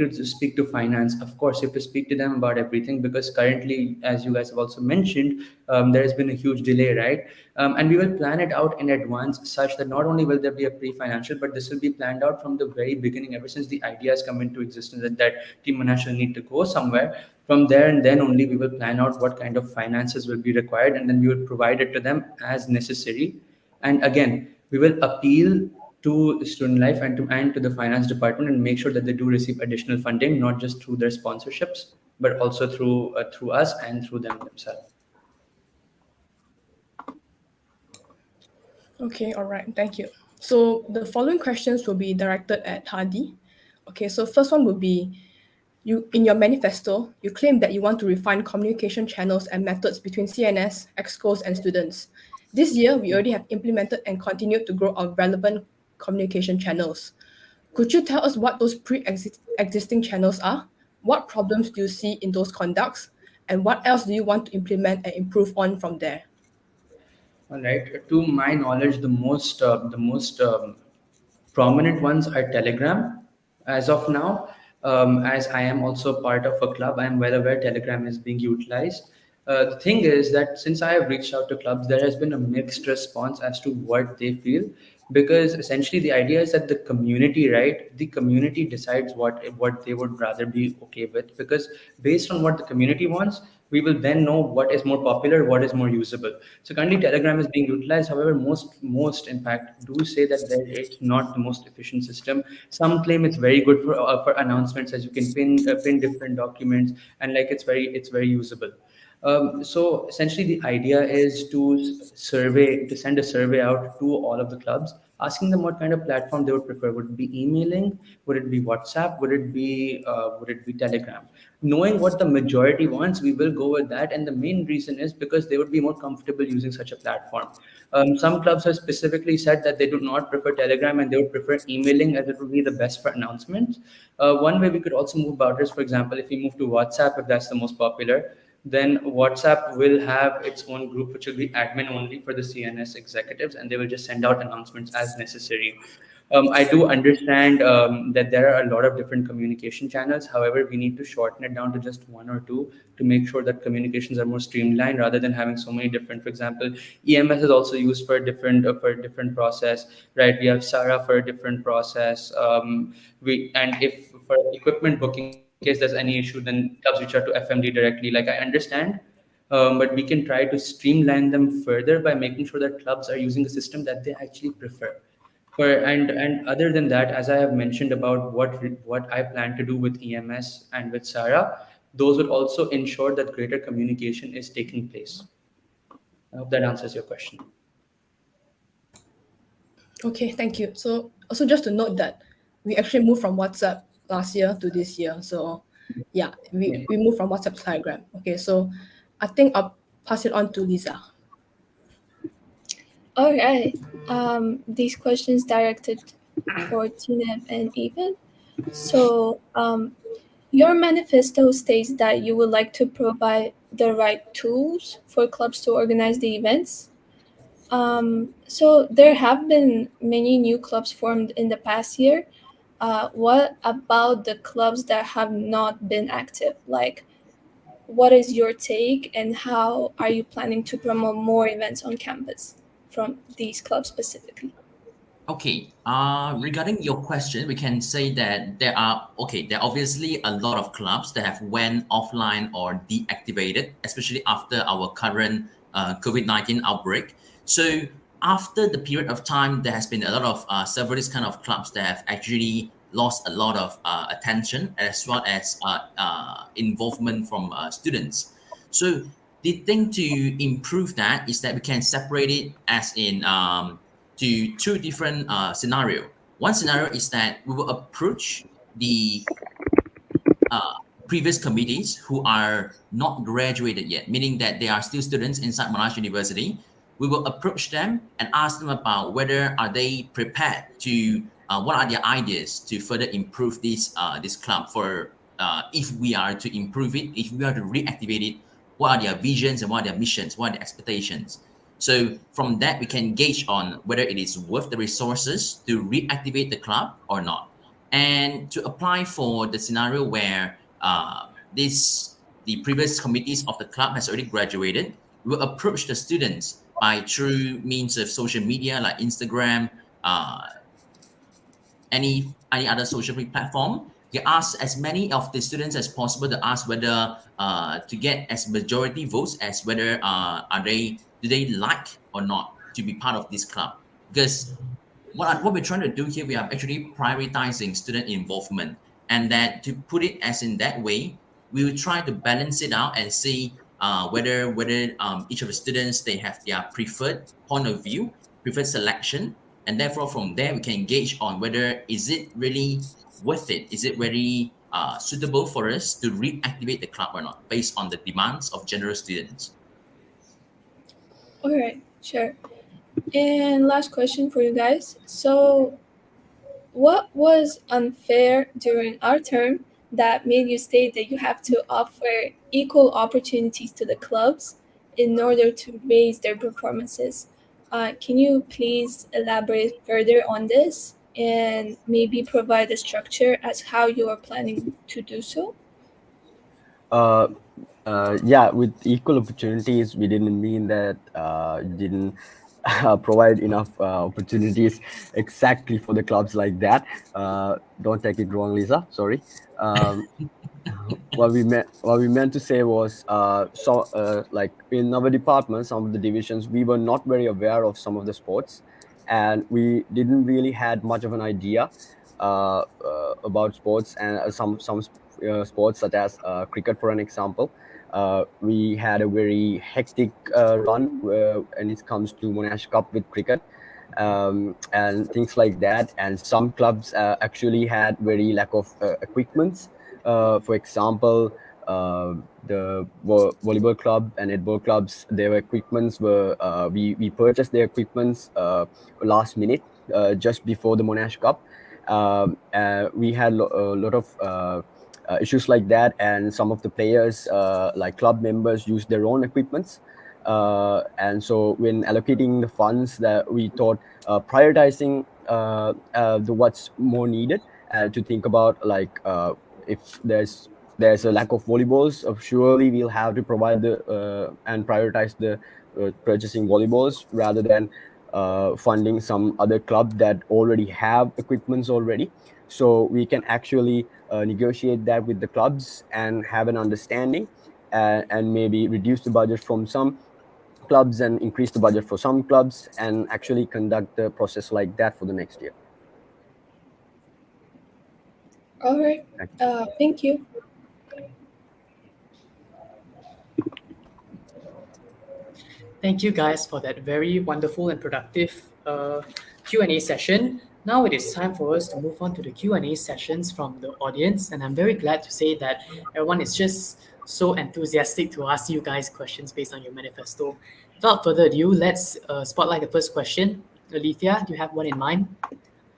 to finance. Of course, you have to speak to them about everything, because currently, as you guys have also mentioned, there has been a huge delay, right? And we will plan it out in advance, such that not only will there be a pre-financial, but this will be planned out from the very beginning, ever since the ideas come into existence, that Team Monash will need to go somewhere. From there, and then only we will plan out what kind of finances will be required, and then we will provide it to them as necessary. And again, we will appeal to student life and to the finance department, and make sure that they do receive additional funding, not just through their sponsorships, but also through us and through them themselves. Okay, all right, thank you. So the following questions will be directed at Hadi. Okay, so first one will be, you in your manifesto, you claim that you want to refine communication channels and methods between CNS, EXCOs, and students. This year, we already have implemented and continued to grow our relevant communication channels. Could you tell us what those pre-existing channels are? What problems do you see in those conducts? And what else do you want to implement and improve on from there? All right. To my knowledge, the most prominent ones are Telegram as of now. As I am also part of a club, I am well aware Telegram is being utilized. The thing is that since I have reached out to clubs, there has been a mixed response as to what they feel, because essentially the idea is that the community, right? The community decides what they would rather be okay with, because based on what the community wants, we will then know what is more popular, what is more usable. So currently Telegram is being utilized. However, most in fact do say that it's not the most efficient system. Some claim it's very good for announcements, as you can pin different documents, and like it's very usable. So essentially, the idea is to send a survey out to all of the clubs, asking them what kind of platform they would prefer. Would it be emailing? Would it be WhatsApp? Would it be Telegram? Knowing what the majority wants, we will go with that. And the main reason is because they would be more comfortable using such a platform. Some clubs have specifically said that they do not prefer Telegram and they would prefer emailing as it would be the best for announcements. One way we could also move about is, for example, if we move to WhatsApp, if that's the most popular, then WhatsApp will have its own group, which will be admin only for the CNS executives, and they will just send out announcements as necessary. I do understand that there are a lot of different communication channels. However, we need to shorten it down to just one or two to make sure that communications are more streamlined rather than having so many different. For example, EMS is also used for a different process, right? We have SARA for a different process. We and if for equipment booking, in case there's any issue, then clubs reach out to FMD directly. Like, I understand, but we can try to streamline them further by making sure that clubs are using a system that they actually prefer. And other than that, as I have mentioned about what I plan to do with EMS and with Sarah, those will also ensure that greater communication is taking place. I hope that answers your question. Okay, thank you. So also just to note that we actually moved from WhatsApp last year to this year. So yeah, Yeah. we moved from WhatsApp to Telegram. Okay, so I think I'll pass it on to Lisa. All right. These questions directed for Tina and Ethan. So, your manifesto states that you would like to provide the right tools for clubs to organize the events. So there have been many new clubs formed in the past year. What about the clubs that have not been active? Like, what is your take, and how are you planning to promote more events on campus from these clubs specifically? Okay, regarding your question, we can say that there are obviously a lot of clubs that have went offline or deactivated, especially after our current COVID-19 outbreak. So after the period of time, there has been a lot of several these kind of clubs that have actually lost a lot of attention as well as involvement from students. So the thing to improve that is that we can separate it as in to two different scenario. One scenario is that we will approach the uh, previous committees who are not graduated yet, meaning that they are still students inside Monash University. We will approach them and ask them about whether are they prepared to what are their ideas to further improve this club for if we are to improve it, if we are to reactivate it, what are their visions and what are their missions, what are their expectations. So from that, we can gauge on whether it is worth the resources to reactivate the club or not. And to apply for the scenario where the previous committees of the club has already graduated, we will approach the students by through means of social media like Instagram, uh, any other social media platform. You ask as many of the students as possible to ask whether to get as majority votes as whether are they do they like or not to be part of this club, because what we're trying to do here, we are actually prioritizing student involvement, and that to put it as in that way, we will try to balance it out and see whether each of the students they have their preferred point of view, preferred selection, and therefore from there we can gauge on whether is it really worth it, is it very suitable for us to reactivate the club or not, based on the demands of general students. All right, sure. And last question for you guys. So, what was unfair during our term that made you state that you have to offer equal opportunities to the clubs in order to raise their performances? Can you please elaborate further on this and maybe provide a structure as how you are planning to do so? uh, yeah, with equal opportunities, we didn't mean that didn't provide enough opportunities exactly for the clubs like that. Don't take it wrong, Lisa. Sorry. Um, what we meant to say was like in our department, some of the divisions, we were not very aware of some of the sports, and we didn't really had much of an idea about sports and some sports such as cricket, for an example. We had a very hectic run when it comes to Monash Cup with cricket, and things like that. And some clubs actually had very lack of equipments. For example, the volleyball club and netball clubs, their equipments were we purchased their equipments last minute, just before the Monash Cup. We had a lot of issues like that, and some of the players, like club members, used their own equipments. And so when allocating the funds, that we thought prioritizing the what's more needed, to think about, like, if there's a lack of volleyballs, surely we'll have to provide the and prioritize the purchasing volleyballs rather than funding some other club that already have equipments already. So we can actually negotiate that with the clubs and have an understanding, and maybe reduce the budget from some clubs and increase the budget for some clubs, and actually conduct the process like that for the next year. All right. Thank you. Thank you guys for that very wonderful and productive Q&A session. Now it is time for us to move on to the Q&A sessions from the audience, and I'm very glad to say that everyone is just so enthusiastic to ask you guys questions based on your manifesto. Without further ado, let's spotlight the first question. Alethea, do you have one in mind?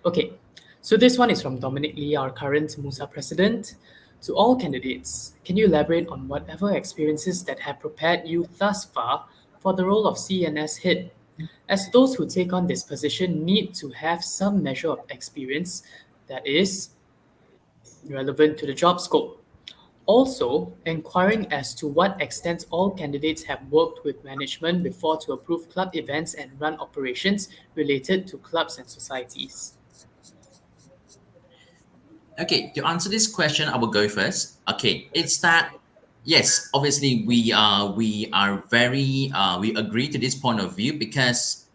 Okay, so this one is from Dominic Lee, our current MUSA president. To all candidates, can you elaborate on whatever experiences that have prepared you thus far for the role of CNS head? As those who take on this position need to have some measure of experience that is relevant to the job scope. Also, inquiring as to what extent all candidates have worked with management before to approve club events and run operations related to clubs and societies. Okay, to answer this question, I will go first. Okay, it's that yes, obviously we are very we agree to this point of view because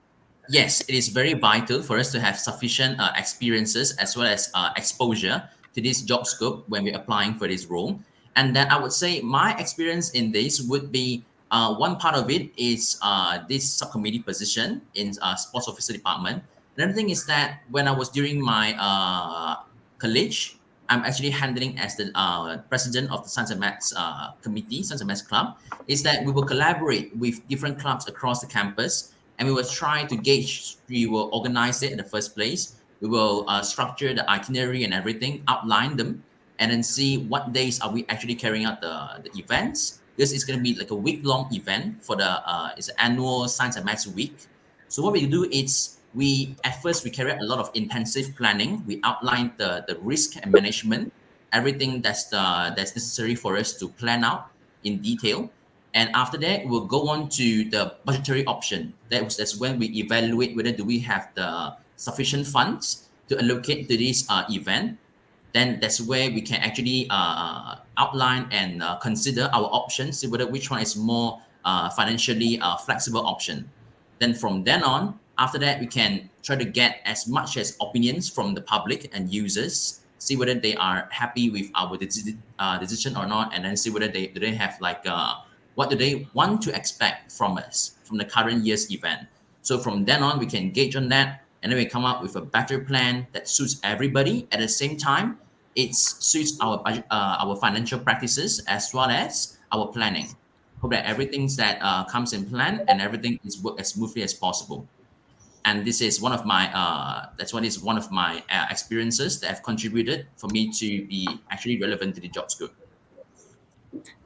yes, it is very vital for us to have sufficient experiences as well as exposure to this job scope when we're applying for this role. And then I would say my experience in this would be one part of it is this subcommittee position in sports officer department. Another thing is that when I was during my college, I'm actually handling as the president of the Science and Maths committee, Science and Maths club, is that we will collaborate with different clubs across the campus, and we will try to gauge, we will organize it in the first place. We will structure the itinerary and everything, outline them, and then see what days are we actually carrying out the events. This is going to be like a week-long event for the it's an annual Science and Maths week. So what we do is we at first we carry out a lot of intensive planning. We outline the risk and management, everything that's necessary for us to plan out in detail. And after that, we'll go on to the budgetary option. That's when we evaluate whether do we have the sufficient funds to allocate to this event. Then that's where we can actually outline and consider our options, see whether which one is more financially flexible option. Then from then on, after that, we can try to get as much as opinions from the public and users, see whether they are happy with our decision or not, and then see whether they have like what do they want to expect from us from the current year's event. So from then on, we can gauge on that, and then we come up with a better plan that suits everybody. At the same time, it suits our budget, our financial practices as well as our planning. Hope that everything that comes in plan and everything is work as smoothly as possible. And this is one of my that's what is one of my experiences that have contributed for me to be actually relevant to the job scope.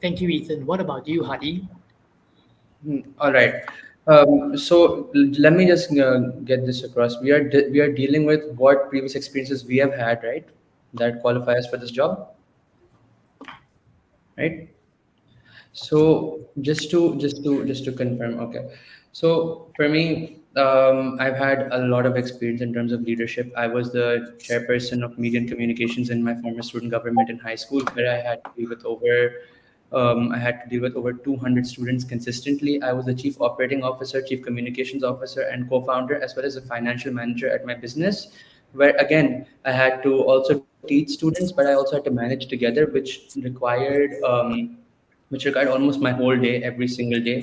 Thank you, Ethan. What about you, Hadi? All right. So let me just get this across. We are dealing with what previous experiences we have had, right? That qualify us for this job, right? So just to confirm, okay. So for me, I've had a lot of experience in terms of leadership. I was the chairperson of media and communications in my former student government in high school, where I had to deal with over 200 students consistently. I was the chief operating officer, chief communications officer, and co-founder, as well as a financial manager at my business, where again I had to also teach students, but I also had to manage together, which required almost my whole day, every single day,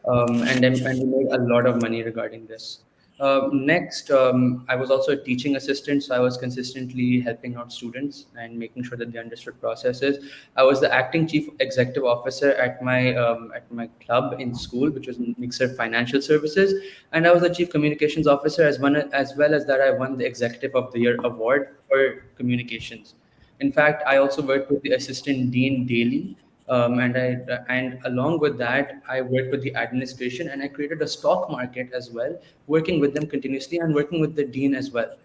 and we made a lot of money regarding this. Next, I was also a teaching assistant, so I was consistently helping out students and making sure that they understood processes. I was the acting chief executive officer at my club in school, which was Mixer Financial Services, and I was the chief communications officer as well as that I won the Executive of the Year award for communications. In fact, I also worked with the assistant dean daily, and along with that, I worked with the administration and I created a stock market as well, working with them continuously and working with the dean as well.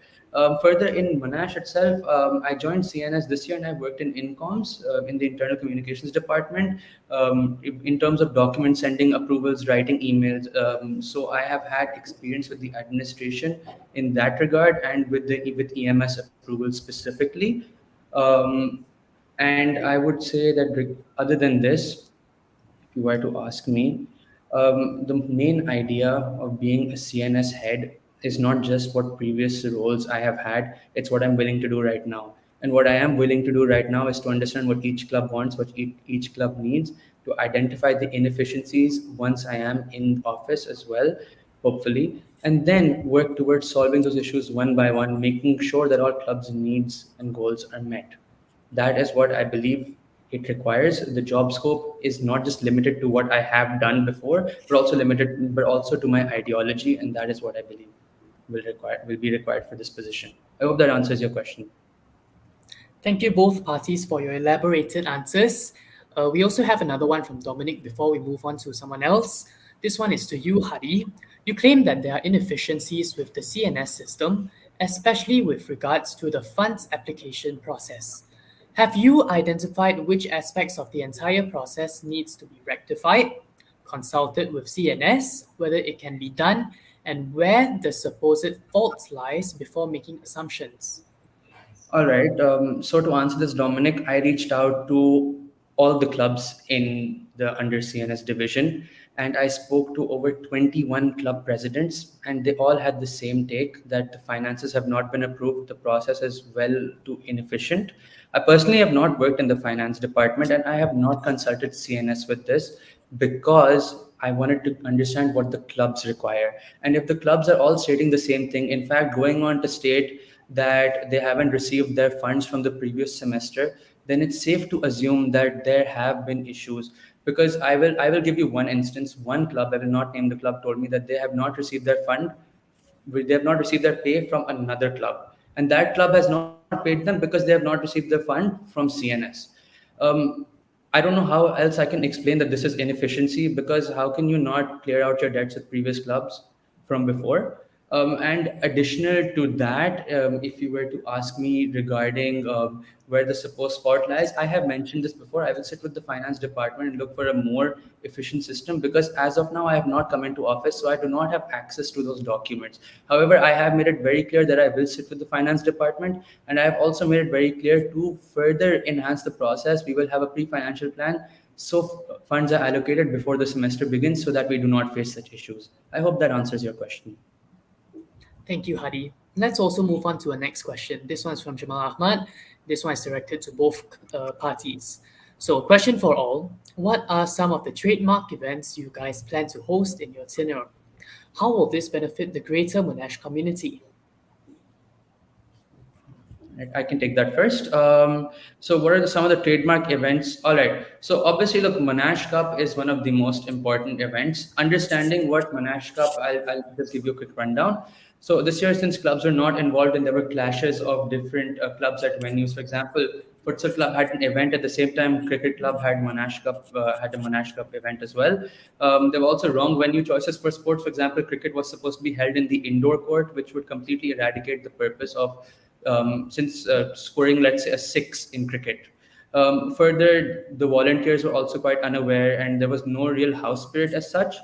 Further in Monash itself, I joined CNS this year and I worked in Incoms in the internal communications department in terms of document sending, approvals, writing emails. So I have had experience with the administration in that regard and with EMS approvals specifically. Um, and I would say that other than this, if you were to ask me, the main idea of being a CNS head is not just what previous roles I have had, it's what I'm willing to do right now. And what I am willing to do right now is to understand what each club wants, what each club needs, to identify the inefficiencies once I am in office as well, hopefully, and then work towards solving those issues one by one, making sure that all clubs' needs and goals are met. That is what I believe it requires. The job scope is not just limited to what I have done before, but also to my ideology, and that is what I believe will be required for this position. I hope that answers your question. Thank you both parties for your elaborated answers. We also have another one from Dominic before we move on to someone else. This one is to you, Hadi. You claim that there are inefficiencies with the CNS system, especially with regards to the funds application process. Have you identified which aspects of the entire process needs to be rectified, consulted with CNS, whether it can be done, and where the supposed fault lies before making assumptions? All right. So to answer this, Dominic, I reached out to all the clubs in the under CNS division, and I spoke to over 21 club presidents, and they all had the same take that the finances have not been approved. The process is well too inefficient. I personally have not worked in the finance department, and I have not consulted CNS with this because I wanted to understand what the clubs require. And if the clubs are all stating the same thing, in fact, going on to state that they haven't received their funds from the previous semester, then it's safe to assume that there have been issues. Because I will give you one instance. One club, I will not name the club, told me that they have not received their fund, they have not received their pay from another club, and that club has not paid them because they have not received their fund from CNS. Um, I don't know how else I can explain that this is inefficiency, because how can you not clear out your debts with previous clubs from before? And additional to that, if you were to ask me regarding where the supposed fault lies, I have mentioned this before. I will sit with the finance department and look for a more efficient system, because as of now, I have not come into office, so I do not have access to those documents. However, I have made it very clear that I will sit with the finance department, and I have also made it very clear to further enhance the process. We will have a pre-financial plan so funds are allocated before the semester begins so that we do not face such issues. I hope that answers your question. Thank you, Hadi. Let's also move on to a next question. This one is from Jamal Ahmad. This one is directed to both parties. So, question for all. What are some of the trademark events you guys plan to host in your tenure? How will this benefit the greater Monash community? Right, I can take that first. So, what are some of the trademark events? All right. So, obviously, look, Monash Cup is one of the most important events. Understanding what Monash Cup, I'll just give you a quick rundown. So, this year, since clubs were not involved and there were clashes of different clubs at venues, for example, Futsal Club had an event at the same time. Cricket Club had a Monash Cup event as well. There were also wrong venue choices for sports. For example, cricket was supposed to be held in the indoor court, which would completely eradicate the purpose of since scoring, let's say, a six in cricket. Further, the volunteers were also quite unaware, and there was no real house spirit as such.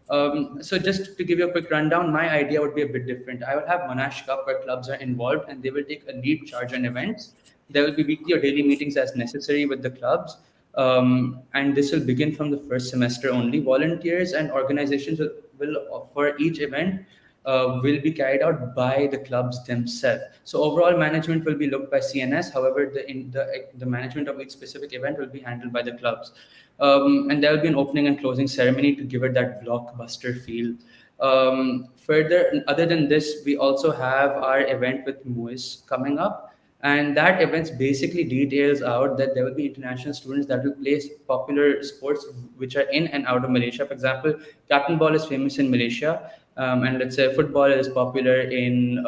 So, just to give you a quick rundown, my idea would be a bit different. I will have Monash Cup where clubs are involved, and they will take a lead charge on events. There will be weekly or daily meetings as necessary with the clubs. And this will begin from the first semester only. Volunteers and organizations will for each event will be carried out by the clubs themselves. So overall management will be looked by CNS. However, the management of each specific event will be handled by the clubs. And there will be an opening and closing ceremony to give it that blockbuster feel. Further, other than this, we also have our event with MUIS coming up, and that event basically details out that there will be international students that will play popular sports which are in and out of Malaysia. For example, captain ball is famous in Malaysia, and let's say football is popular in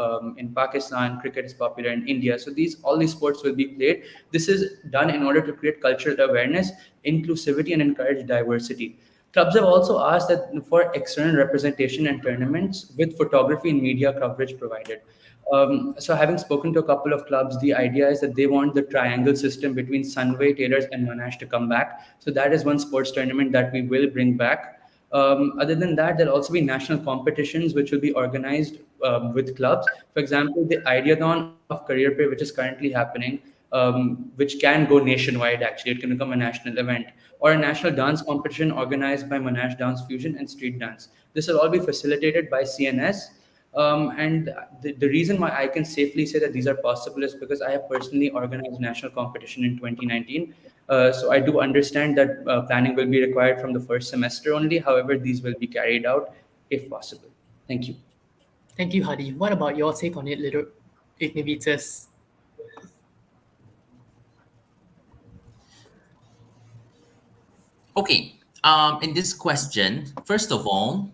Pakistan, cricket is popular in India. So all these sports will be played. This is done in order to create cultural awareness, inclusivity, and encourage diversity. Clubs have also asked that for external representation and tournaments with photography and media coverage provided. So, having spoken to a couple of clubs, the idea is that they want the triangle system between Sunway, Taylors, and Monash to come back. So, that is one sports tournament that we will bring back. Other than that, there'll also be national competitions which will be organized with clubs. For example, the Ideathon of Career Pay, which is currently happening, which can go nationwide actually, it can become a national event, or a national dance competition organized by Monash Dance Fusion and Street Dance. This will all be facilitated by CNS. And the reason why I can safely say that these are possible is because I have personally organized national competition in 2019. So I do understand that planning will be required from the first semester only. However, these will be carried out if possible. Thank you. Thank you, Hadi. What about your take on it, little Ignivitas? Okay. In this question, first of all,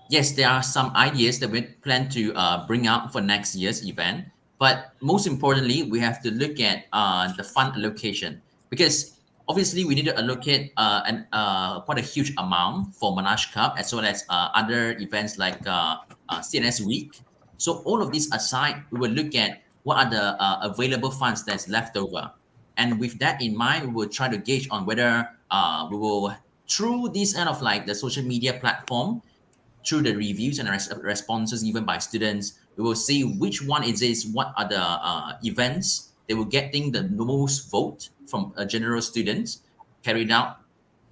yes, there are some ideas that we plan to bring out for next year's event. But most importantly, we have to look at the fund allocation, because obviously we need to allocate quite a huge amount for Monash Cup, as well as other events like CNS Week. So all of these aside, we will look at what are the available funds that's left over. And with that in mind, we will try to gauge on whether we will, through this kind of like the social media platform, through the reviews and responses given by students, we will see which one it is, what are the events they were getting the most vote from general students carried out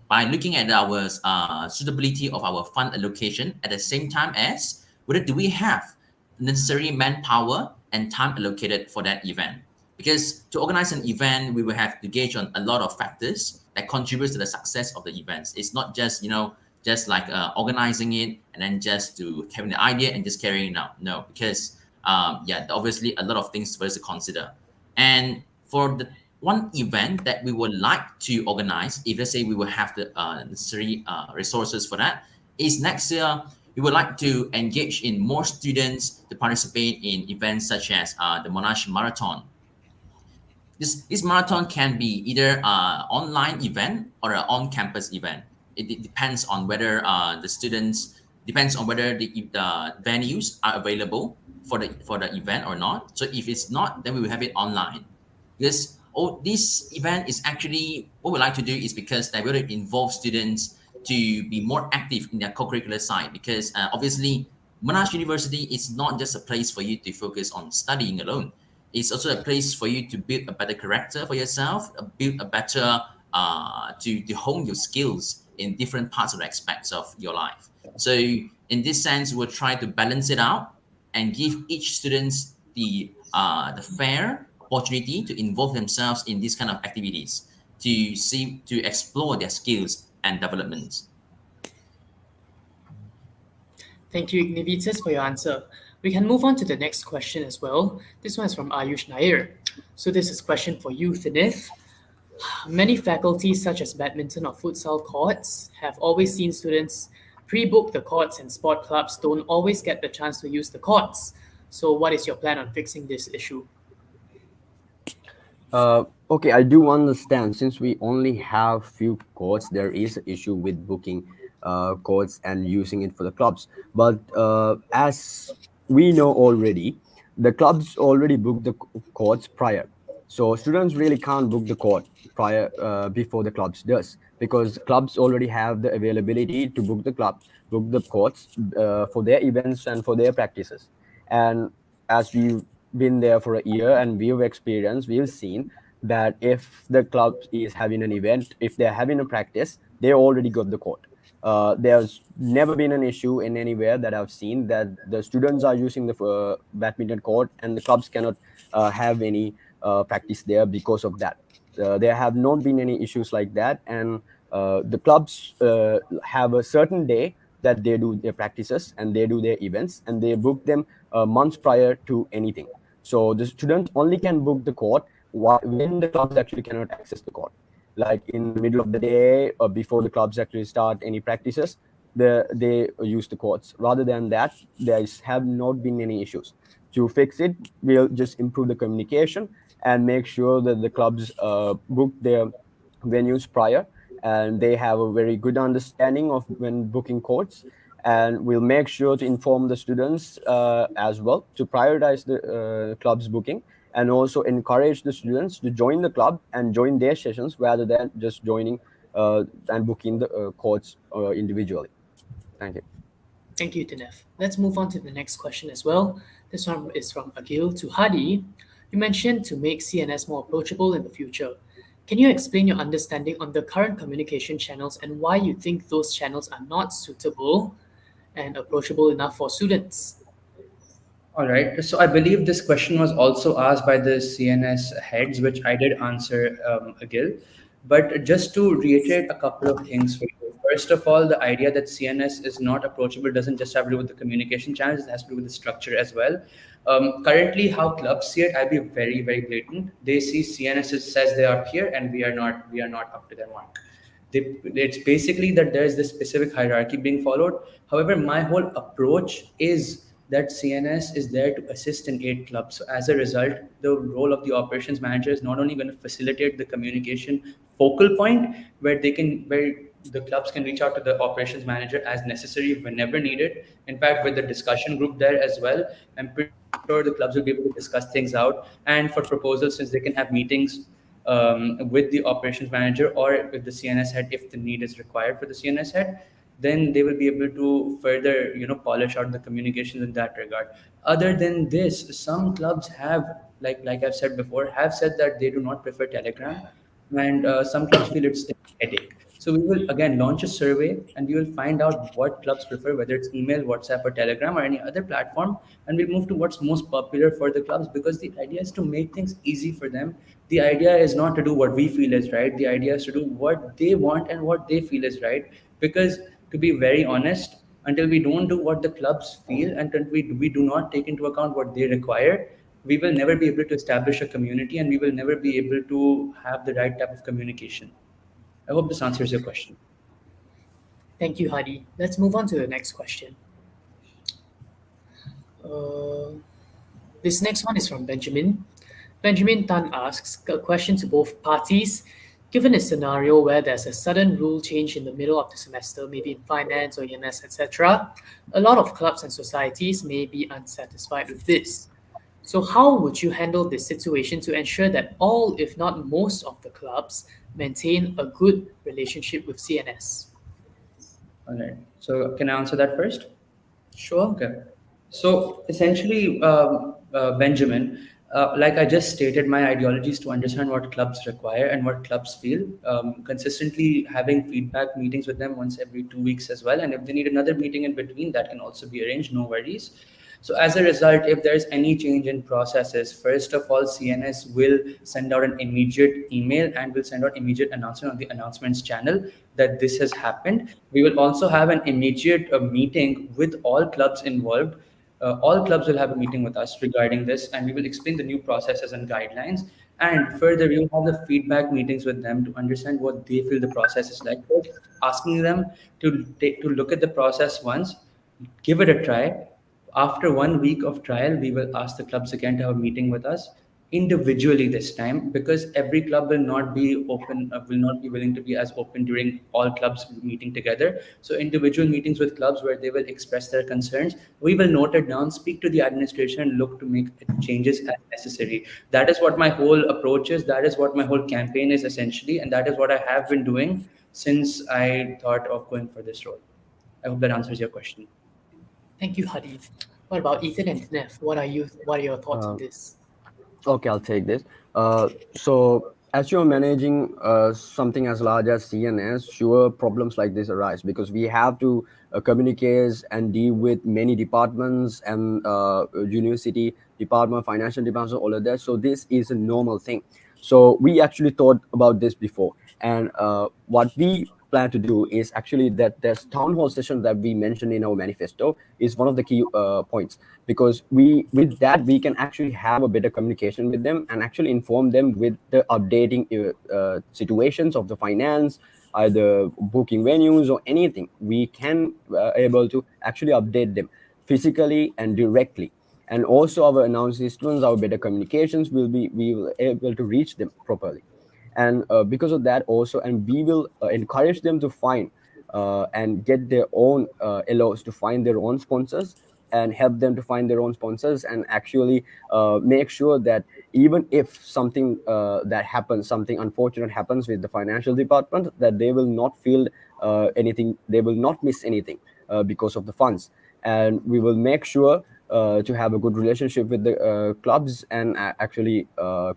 by looking at our suitability of our fund allocation, at the same time as whether do we have necessary manpower and time allocated for that event. Because to organize an event, we will have to gauge on a lot of factors that contributes to the success of the events. It's not just just like organizing it and then just to having the idea and just carrying it out. No, because yeah, obviously a lot of things for us to consider. And for the one event that we would like to organize, if let's say we will have the necessary resources for that, is next year we would like to engage in more students to participate in events such as the Monash Marathon. This marathon can be either an online event or an on-campus event. It depends on whether the students depends on whether the venues are available for the event or not. So if it's not, then we will have it online. Because this event is actually what we like to do is because they will involve students to be more active in their co-curricular side. Because obviously, Monash University is not just a place for you to focus on studying alone. It's also a place for you to build a better character for yourself, build a better to hone your skills in different parts of the aspects of your life. So in this sense, we'll try to balance it out and give each students the fair opportunity to involve themselves in these kind of activities to explore their skills and developments. Thank you, Ignivitas, for your answer. We can move on to the next question as well. This one is from Ayush Nair. So this is a question for you, Thinith. Many faculties, such as badminton or futsal courts, have always seen students pre-book the courts, and sport clubs don't always get the chance to use the courts. So what is your plan on fixing this issue? Okay, I do understand. Since we only have few courts, there is an issue with booking courts and using it for the clubs. But as we know already, the clubs already booked the courts prior. So students really can't book the court prior before the clubs does, because clubs already have the availability to book the courts for their events and for their practices. And as we've been there for a year and we've seen that if the club is having an event, if they're having a practice, they already got the court. There's never been an issue in anywhere that I've seen that the students are using the badminton court and the clubs cannot have any practice there because of that. There have not been any issues like that, and the clubs have a certain day that they do their practices and they do their events, and they book them months prior to anything. So the students only can book the court when the clubs actually cannot access the court, like in the middle of the day or before the clubs actually start any practices. They use the courts. Rather than that, have not been any issues. To fix it, we'll just improve the communication and make sure that the clubs book their venues prior, and they have a very good understanding of when booking courts. And we'll make sure to inform the students as well to prioritize the club's booking, and also encourage the students to join the club and join their sessions rather than just joining and booking the courts individually. Thank you. Thank you, Dinef. Let's move on to the next question as well. This one is from Agil to Hadi. You mentioned to make CNS more approachable in the future. Can you explain your understanding on the current communication channels and why you think those channels are not suitable and approachable enough for students? All right. So I believe this question was also asked by the CNS heads, which I did answer, Agil. But just to reiterate a couple of things for you. First of all, the idea that CNS is not approachable doesn't just have to do with the communication channels; it has to do with the structure as well. Currently, how clubs see it, I'll be very, very blatant. They see CNS as says they are here, and we are not. We are not up to their mark. It's basically that there is this specific hierarchy being followed. However, my whole approach is that CNS is there to assist in 8 clubs. So as a result, the role of the operations manager is not only going to facilitate the communication focal point where the clubs can reach out to the operations manager as necessary whenever needed. In fact, with the discussion group there as well, I'm pretty sure the clubs will be able to discuss things out. And for proposals, since they can have meetings with the operations manager or with the CNS head if the need is required for the CNS head, then they will be able to further, polish out the communications in that regard. Other than this, some clubs have, like I've said before, have said that they do not prefer Telegram, and some clubs feel it's a headache. So we will again launch a survey, and we will find out what clubs prefer, whether it's email, WhatsApp, or Telegram, or any other platform, and we'll move to what's most popular for the clubs, because the idea is to make things easy for them. The idea is not to do what we feel is right. The idea is to do what they want and what they feel is right. Because to be very honest, until we don't do what the clubs feel and until we do not take into account what they require, we will never be able to establish a community, and we will never be able to have the right type of communication. I hope this answers your question. Thank you, Hadi. Let's move on to the next question. This next one is from Benjamin. Benjamin Tan asks a question to both parties. Given a scenario where there's a sudden rule change in the middle of the semester, maybe in finance or EMS, etc., a lot of clubs and societies may be unsatisfied with this. So, how would you handle this situation to ensure that all, if not most, of the clubs maintain a good relationship with CNS? All right. So can I answer that first? Sure. Okay. So essentially, Benjamin, like I just stated, my ideology is to understand what clubs require and what clubs feel. Consistently having feedback meetings with them once every 2 weeks as well. And if they need another meeting in between, that can also be arranged, no worries. So as a result, if there's any change in processes, first of all, CNS will send out an immediate email and will send out immediate announcement on the announcements channel that this has happened. We will also have an immediate meeting with all clubs involved. All clubs will have a meeting with us regarding this, and we will explain the new processes and guidelines. And further, we will have the feedback meetings with them to understand what they feel the process is like. First, asking them to look at the process once, give it a try. After 1 week of trial, we will ask the clubs again to have a meeting with us individually this time, because every club will not be open, will not be willing to be as open during all clubs meeting together. So individual meetings with clubs where they will express their concerns, we will note it down, speak to the administration, and look to make changes as necessary. That is what my whole approach is. That is what my whole campaign is essentially, and that is what I have been doing since I thought of going for this role. I hope that answers your question. Thank you, Hadi. What about Ethan and Nef? What are your thoughts on this? Okay, I'll take this. So as you're managing something as large as CNS, sure, problems like this arise because we have to communicate and deal with many departments and university department, financial departments, all of that. So this is a normal thing. So we actually thought about this before, and what we plan to do is actually that this town hall session that we mentioned in our manifesto is one of the key points, because we with that we can actually have a better communication with them and actually inform them with the updating situations of the finance, either booking venues or anything. We can able to actually update them physically and directly, and also our announcements, our better communications will be we will able to reach them properly. And because of that also, and we will encourage them to find and get their own LOs to find their own sponsors, and help them to find their own sponsors, and actually make sure that even if something that happens, something unfortunate happens with the financial department, that they will not feel anything, they will not miss anything because of the funds. And we will make sure to have a good relationship with the clubs, and actually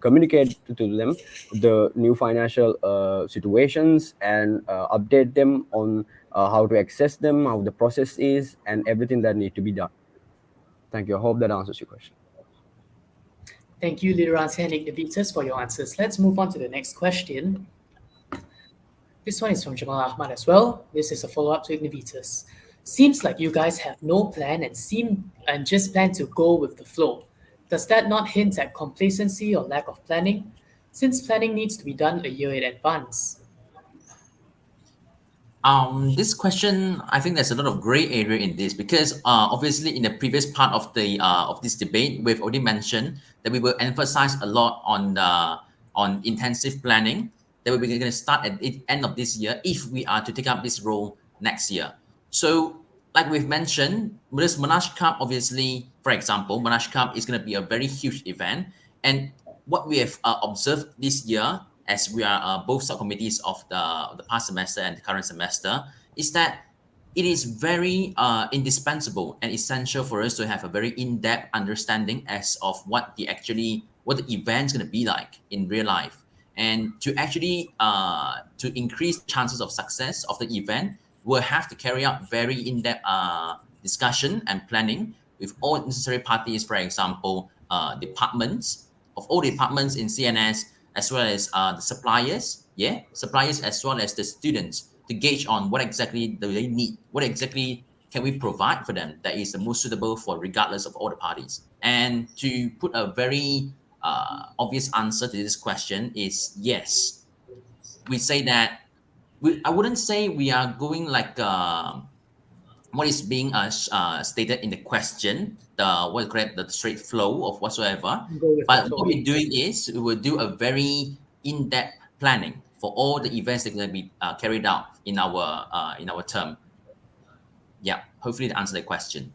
communicate to them the new financial situations, and update them on how to access them, how the process is, and everything that need to be done. Thank you. I hope that answers your question. Thank you, Liransi and Ignavitus, for your answers. Let's move on to the next question. This one is from Jamal Ahmad as well. This is a follow-up to Ignavitus. Seems like you guys have no plan and just plan to go with the flow. Does that not hint at complacency or lack of planning? Since planning needs to be done a year in advance. This question, I think there's a lot of gray area in this because obviously in the previous part of this debate, we've already mentioned that we will emphasize a lot on intensive planning that we're going to start at the end of this year if we are to take up this role next year. So, like we've mentioned, this Monash Cup, obviously, for example, Monash Cup is going to be a very huge event, and what we have observed this year, as we are both subcommittees of the past semester and the current semester, is that it is very indispensable and essential for us to have a very in-depth understanding as of what the event's going to be like in real life, and to actually to increase the chances of success of the event, we'll have to carry out very in-depth discussion and planning with all necessary parties. For example, departments of all departments in CNS, as well as the suppliers, suppliers as well as the students, to gauge on what exactly do they need, what exactly can we provide for them that is the most suitable for regardless of all the parties. And to put a very obvious answer to this question is yes. We say that I wouldn't say we are going like what is being stated in the question, the straight flow of whatsoever. Go with the But what flow. we're doing is we will do a very in-depth planning for all the events that are going to be carried out in our term. Yeah, hopefully that answers the question.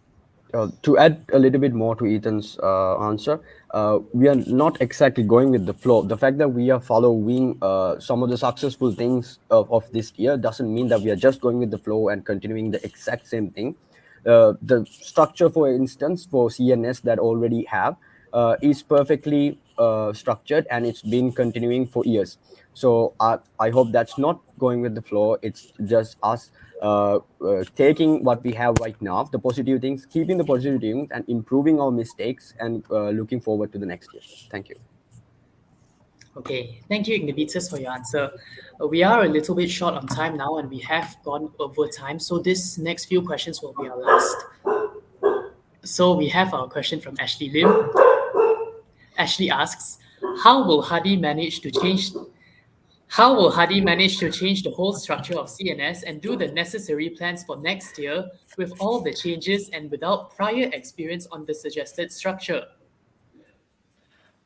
To add a little bit more to Ethan's answer, we are not exactly going with the flow. The fact that we are following some of the successful things of this year doesn't mean that we are just going with the flow and continuing the exact same thing. The structure, for instance, for CNS that already have is perfectly structured, and it's been continuing for years. So I hope that's not going with the flow. It's just us taking what we have right now, the positive things, keeping the positive things, and improving our mistakes, and looking forward to the next year. Thank you. Okay, thank you, Ignavitus, for your answer. We are a little bit short on time now, and we have gone over time. So this next few questions will be our last. So we have our question from Ashley Lim. Ashley asks, "How will Hadi manage to change? How will Hadi manage to change the whole structure of CNS and do the necessary plans for next year with all the changes and without prior experience on the suggested structure?"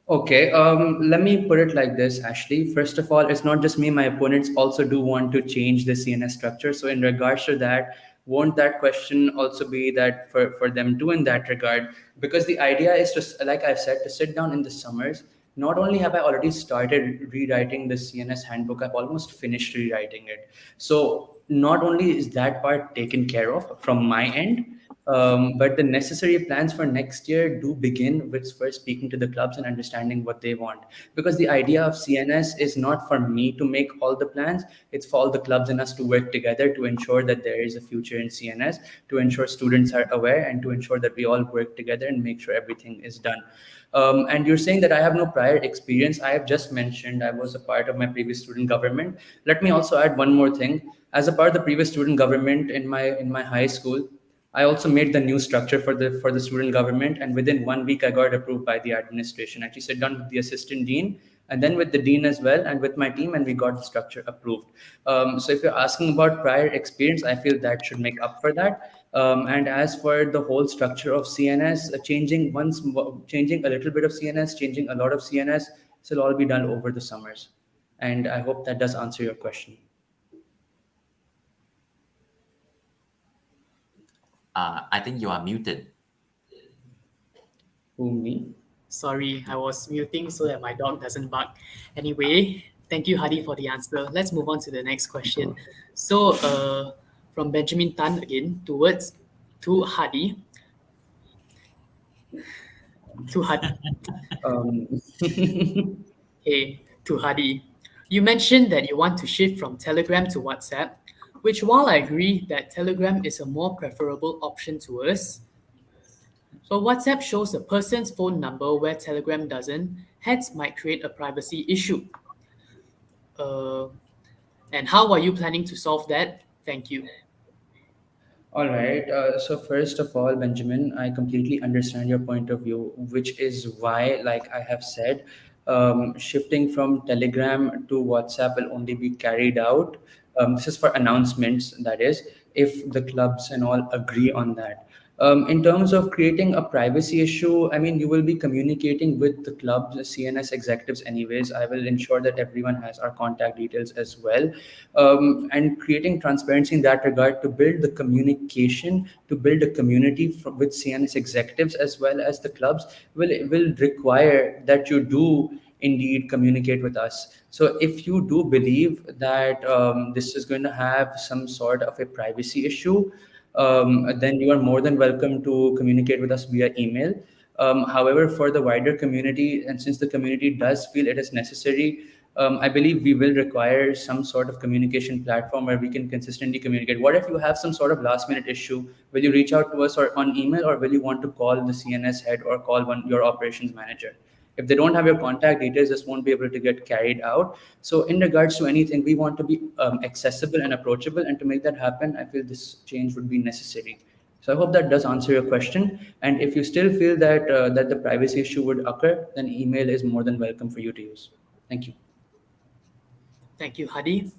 Okay, let me put it like this, Ashley. First of all, it's not just me, my opponents also do want to change the CNS structure. So, in regards to that, won't that question also be that for them too in that regard? Because the idea is to, like I've said, to sit down in the summers. Not only have I already started rewriting the CNS handbook, I've almost finished rewriting it. So, not only is that part taken care of from my end, But the necessary plans for next year do begin with first speaking to the clubs and understanding what they want. Because the idea of CNS is not for me to make all the plans, it's for all the clubs and us to work together to ensure that there is a future in CNS, to ensure students are aware, and to ensure that we all work together and make sure everything is done. And you're saying that I have no prior experience. I have just mentioned I was a part of my previous student government. Let me also add one more thing. As a part of the previous student government in my high school, I also made the new structure for the student government, and within 1 week, I got approved by the administration. Actually, sat down with the assistant dean, and then with the dean as well, and with my team, and we got the structure approved. So, if you're asking about prior experience, I feel that should make up for that. And as for the whole structure of CNS, changing a little bit of CNS, changing a lot of CNS, this will all be done over the summers. And I hope that does answer your question. I think you are muted. Who, me? Sorry, I was muting so that my dog doesn't bark. Anyway, thank you, Hadi, for the answer. Let's move on to the next question. So, from Benjamin Tan again to Hadi. To Hadi. Um, Hey, to Hadi. You mentioned that you want to shift from Telegram to WhatsApp, which, while I agree that Telegram is a more preferable option to us, but WhatsApp shows a person's phone number where Telegram doesn't, hence might create a privacy issue. Uh, and how are you planning to solve that? Thank you. All right. So first of all, Benjamin, I completely understand your point of view, which is why, like I have said, shifting from Telegram to WhatsApp will only be carried out. This is for announcements, that is, if the clubs and all agree on that. In terms of creating a privacy issue, I mean, you will be communicating with the club's CNS executives anyways. I will ensure that everyone has our contact details as well. And creating transparency in that regard to build the communication, to build a community with CNS executives as well as the clubs will require that you do indeed communicate with us. So if you do believe that this is going to have some sort of a privacy issue, then you are more than welcome to communicate with us via email. However, for the wider community, and since the community does feel it is necessary, I believe we will require some sort of communication platform where we can consistently communicate. What if you have some sort of last minute issue? Will you reach out to us or on email, or will you want to call the CNS head or call your operations manager? If they don't have your contact details, this won't be able to get carried out. So in regards to anything, we want to be accessible and approachable, and to make that happen, I feel this change would be necessary. So I hope that does answer your question. And if you still feel that the privacy issue would occur, then email is more than welcome for you to use. Thank you. Thank you, Hadi.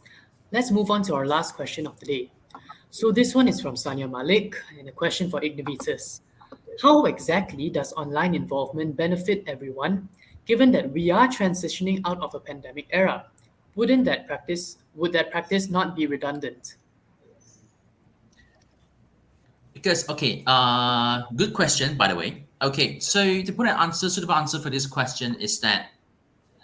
Let's move on to our last question of the day. So this one is from Sanya Malik, and a question for Ignivitas. How exactly does online involvement benefit everyone, given that we are transitioning out of a pandemic era? Would that practice not be redundant? Because good question, by the way. Okay, so to put an suitable answer for this question is that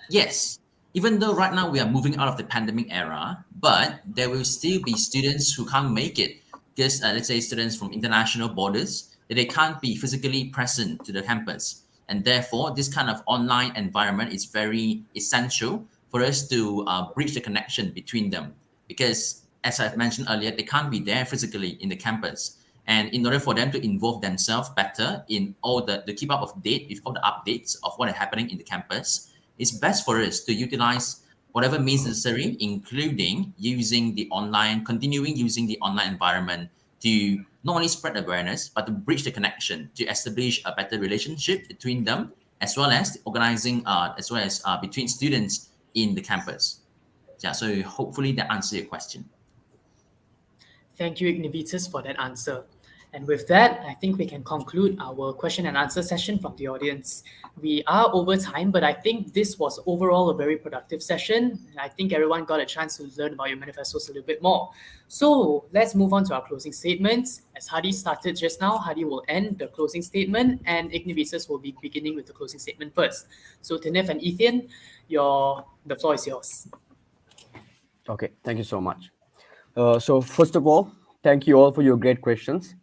yes, even though right now we are moving out of the pandemic era, but there will still be students who can't make it because let's say students from international borders that they can't be physically present to the campus, and therefore this kind of online environment is very essential for us to bridge the connection between them, because as I've mentioned earlier, they can't be there physically in the campus. And in order for them to involve themselves better in all the keep up of date with all the updates of what is happening in the campus, it's best for us to utilize whatever means necessary, including continuing using the online environment to not only spread awareness, but to bridge the connection, to establish a better relationship between them, as well as between students in the campus. Yeah, so hopefully that answers your question. Thank you, Ignivitas, for that answer. And with that, I think we can conclude our question and answer session from the audience. We are over time, but I think this was overall a very productive session. I think everyone got a chance to learn about your manifestos a little bit more. So let's move on to our closing statements. As Hadi started just now, Hadi will end the closing statement, and Ignivitas will be beginning with the closing statement first. So Tinef and Ethan, the floor is yours. Okay, thank you so much. So first of all, thank you all for your great questions.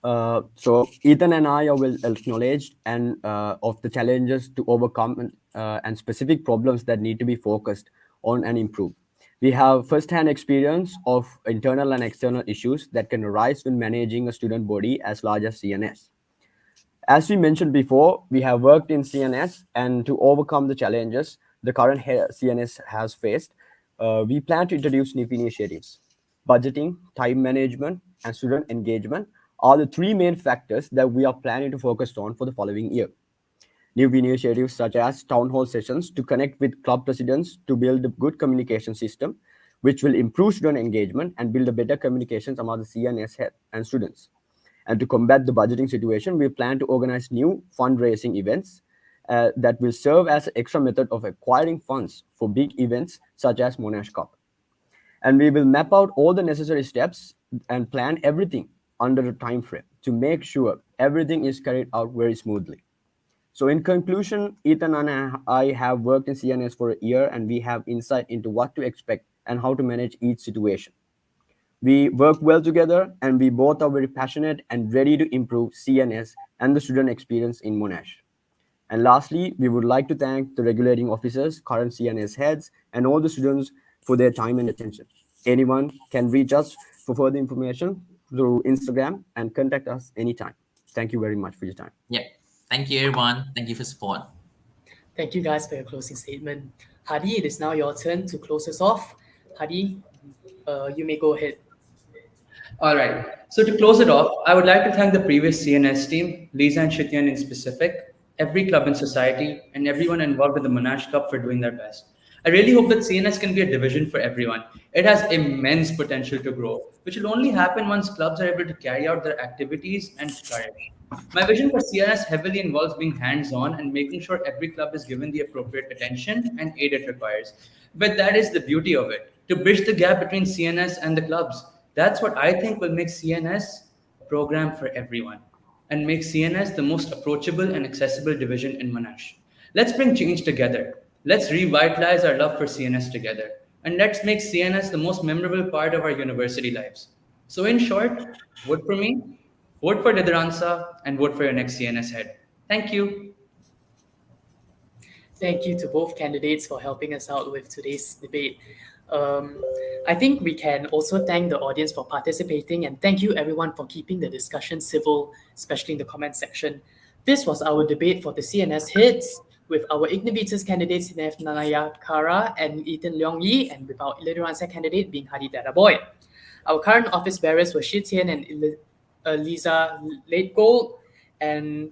So Ethan and I are well acknowledged and of the challenges to overcome and specific problems that need to be focused on and improved. We have first-hand experience of internal and external issues that can arise when managing a student body as large as CNS. As we mentioned before, we have worked in CNS, and to overcome the challenges the current CNS has faced, we plan to introduce new initiatives. Budgeting, time management, and student engagement are the three main factors that we are planning to focus on for the following year. New initiatives such as town hall sessions to connect with club presidents to build a good communication system, which will improve student engagement and build a better communications among the CNS head and students. And to combat the budgeting situation, we plan to organize new fundraising events that will serve as an extra method of acquiring funds for big events such as Monash Cup. And we will map out all the necessary steps and plan everything under a time frame to make sure everything is carried out very smoothly. So in conclusion, Ethan and I have worked in CNS for a year, and we have insight into what to expect and how to manage each situation. We work well together, and we both are very passionate and ready to improve CNS and the student experience in Monash. And lastly, we would like to thank the regulating officers, current CNS heads, and all the students for their time and attention. Anyone can reach us for further information through Instagram and contact us anytime. Thank you very much for your time. Yep. Thank you, everyone. Thank you for support. Thank you guys for your closing statement. Hadi, it is now your turn to close us off. Hadi, you may go ahead. All right. So to close it off, I would like to thank the previous CNS team, Lisa and Shityan in specific, every club in society, and everyone involved with the Monash Cup for doing their best. I really hope that CNS can be a division for everyone. It has immense potential to grow, which will only happen once clubs are able to carry out their activities and flourish. My vision for CNS heavily involves being hands on and making sure every club is given the appropriate attention and aid it requires. But that is the beauty of it, to bridge the gap between CNS and the clubs. That's what I think will make CNS a program for everyone and make CNS the most approachable and accessible division in Monash. Let's bring change together. Let's revitalize our love for CNS together. And let's make CNS the most memorable part of our university lives. So, in short, vote for me, vote for Lideransa, and vote for your next CNS head. Thank you. Thank you to both candidates for helping us out with today's debate. Um, I think we can also thank the audience for participating, and thank you everyone for keeping the discussion civil, especially in the comment section. This was our debate for the CNS hits with our Ignivitas candidates Nef Nanaya Kara and Ethan Leong Yi, and with our Lideransa candidate being Hadi Dadaboy. Our current office bearers were Shi Tian and Lisa Late Gold. And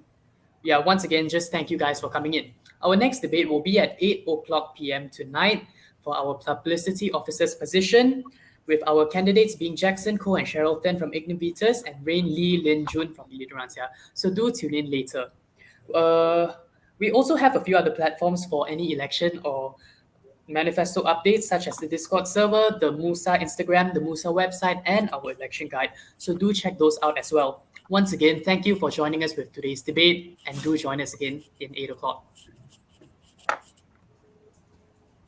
yeah, once again, just thank you guys for coming in. Our next debate will be at 8 o'clock p.m. tonight for our publicity officer's position, with our candidates being Jackson Koh and Cheryl Ten from Ignivitas and Rain Lee Lin Jun from Lideransia. So do tune in later. We also have a few other platforms for any election or manifesto updates, such as the Discord server, the MUSA Instagram, the MUSA website, and our election guide. So do check those out as well. Once again, thank you for joining us with today's debate, and do join us again in 8 o'clock.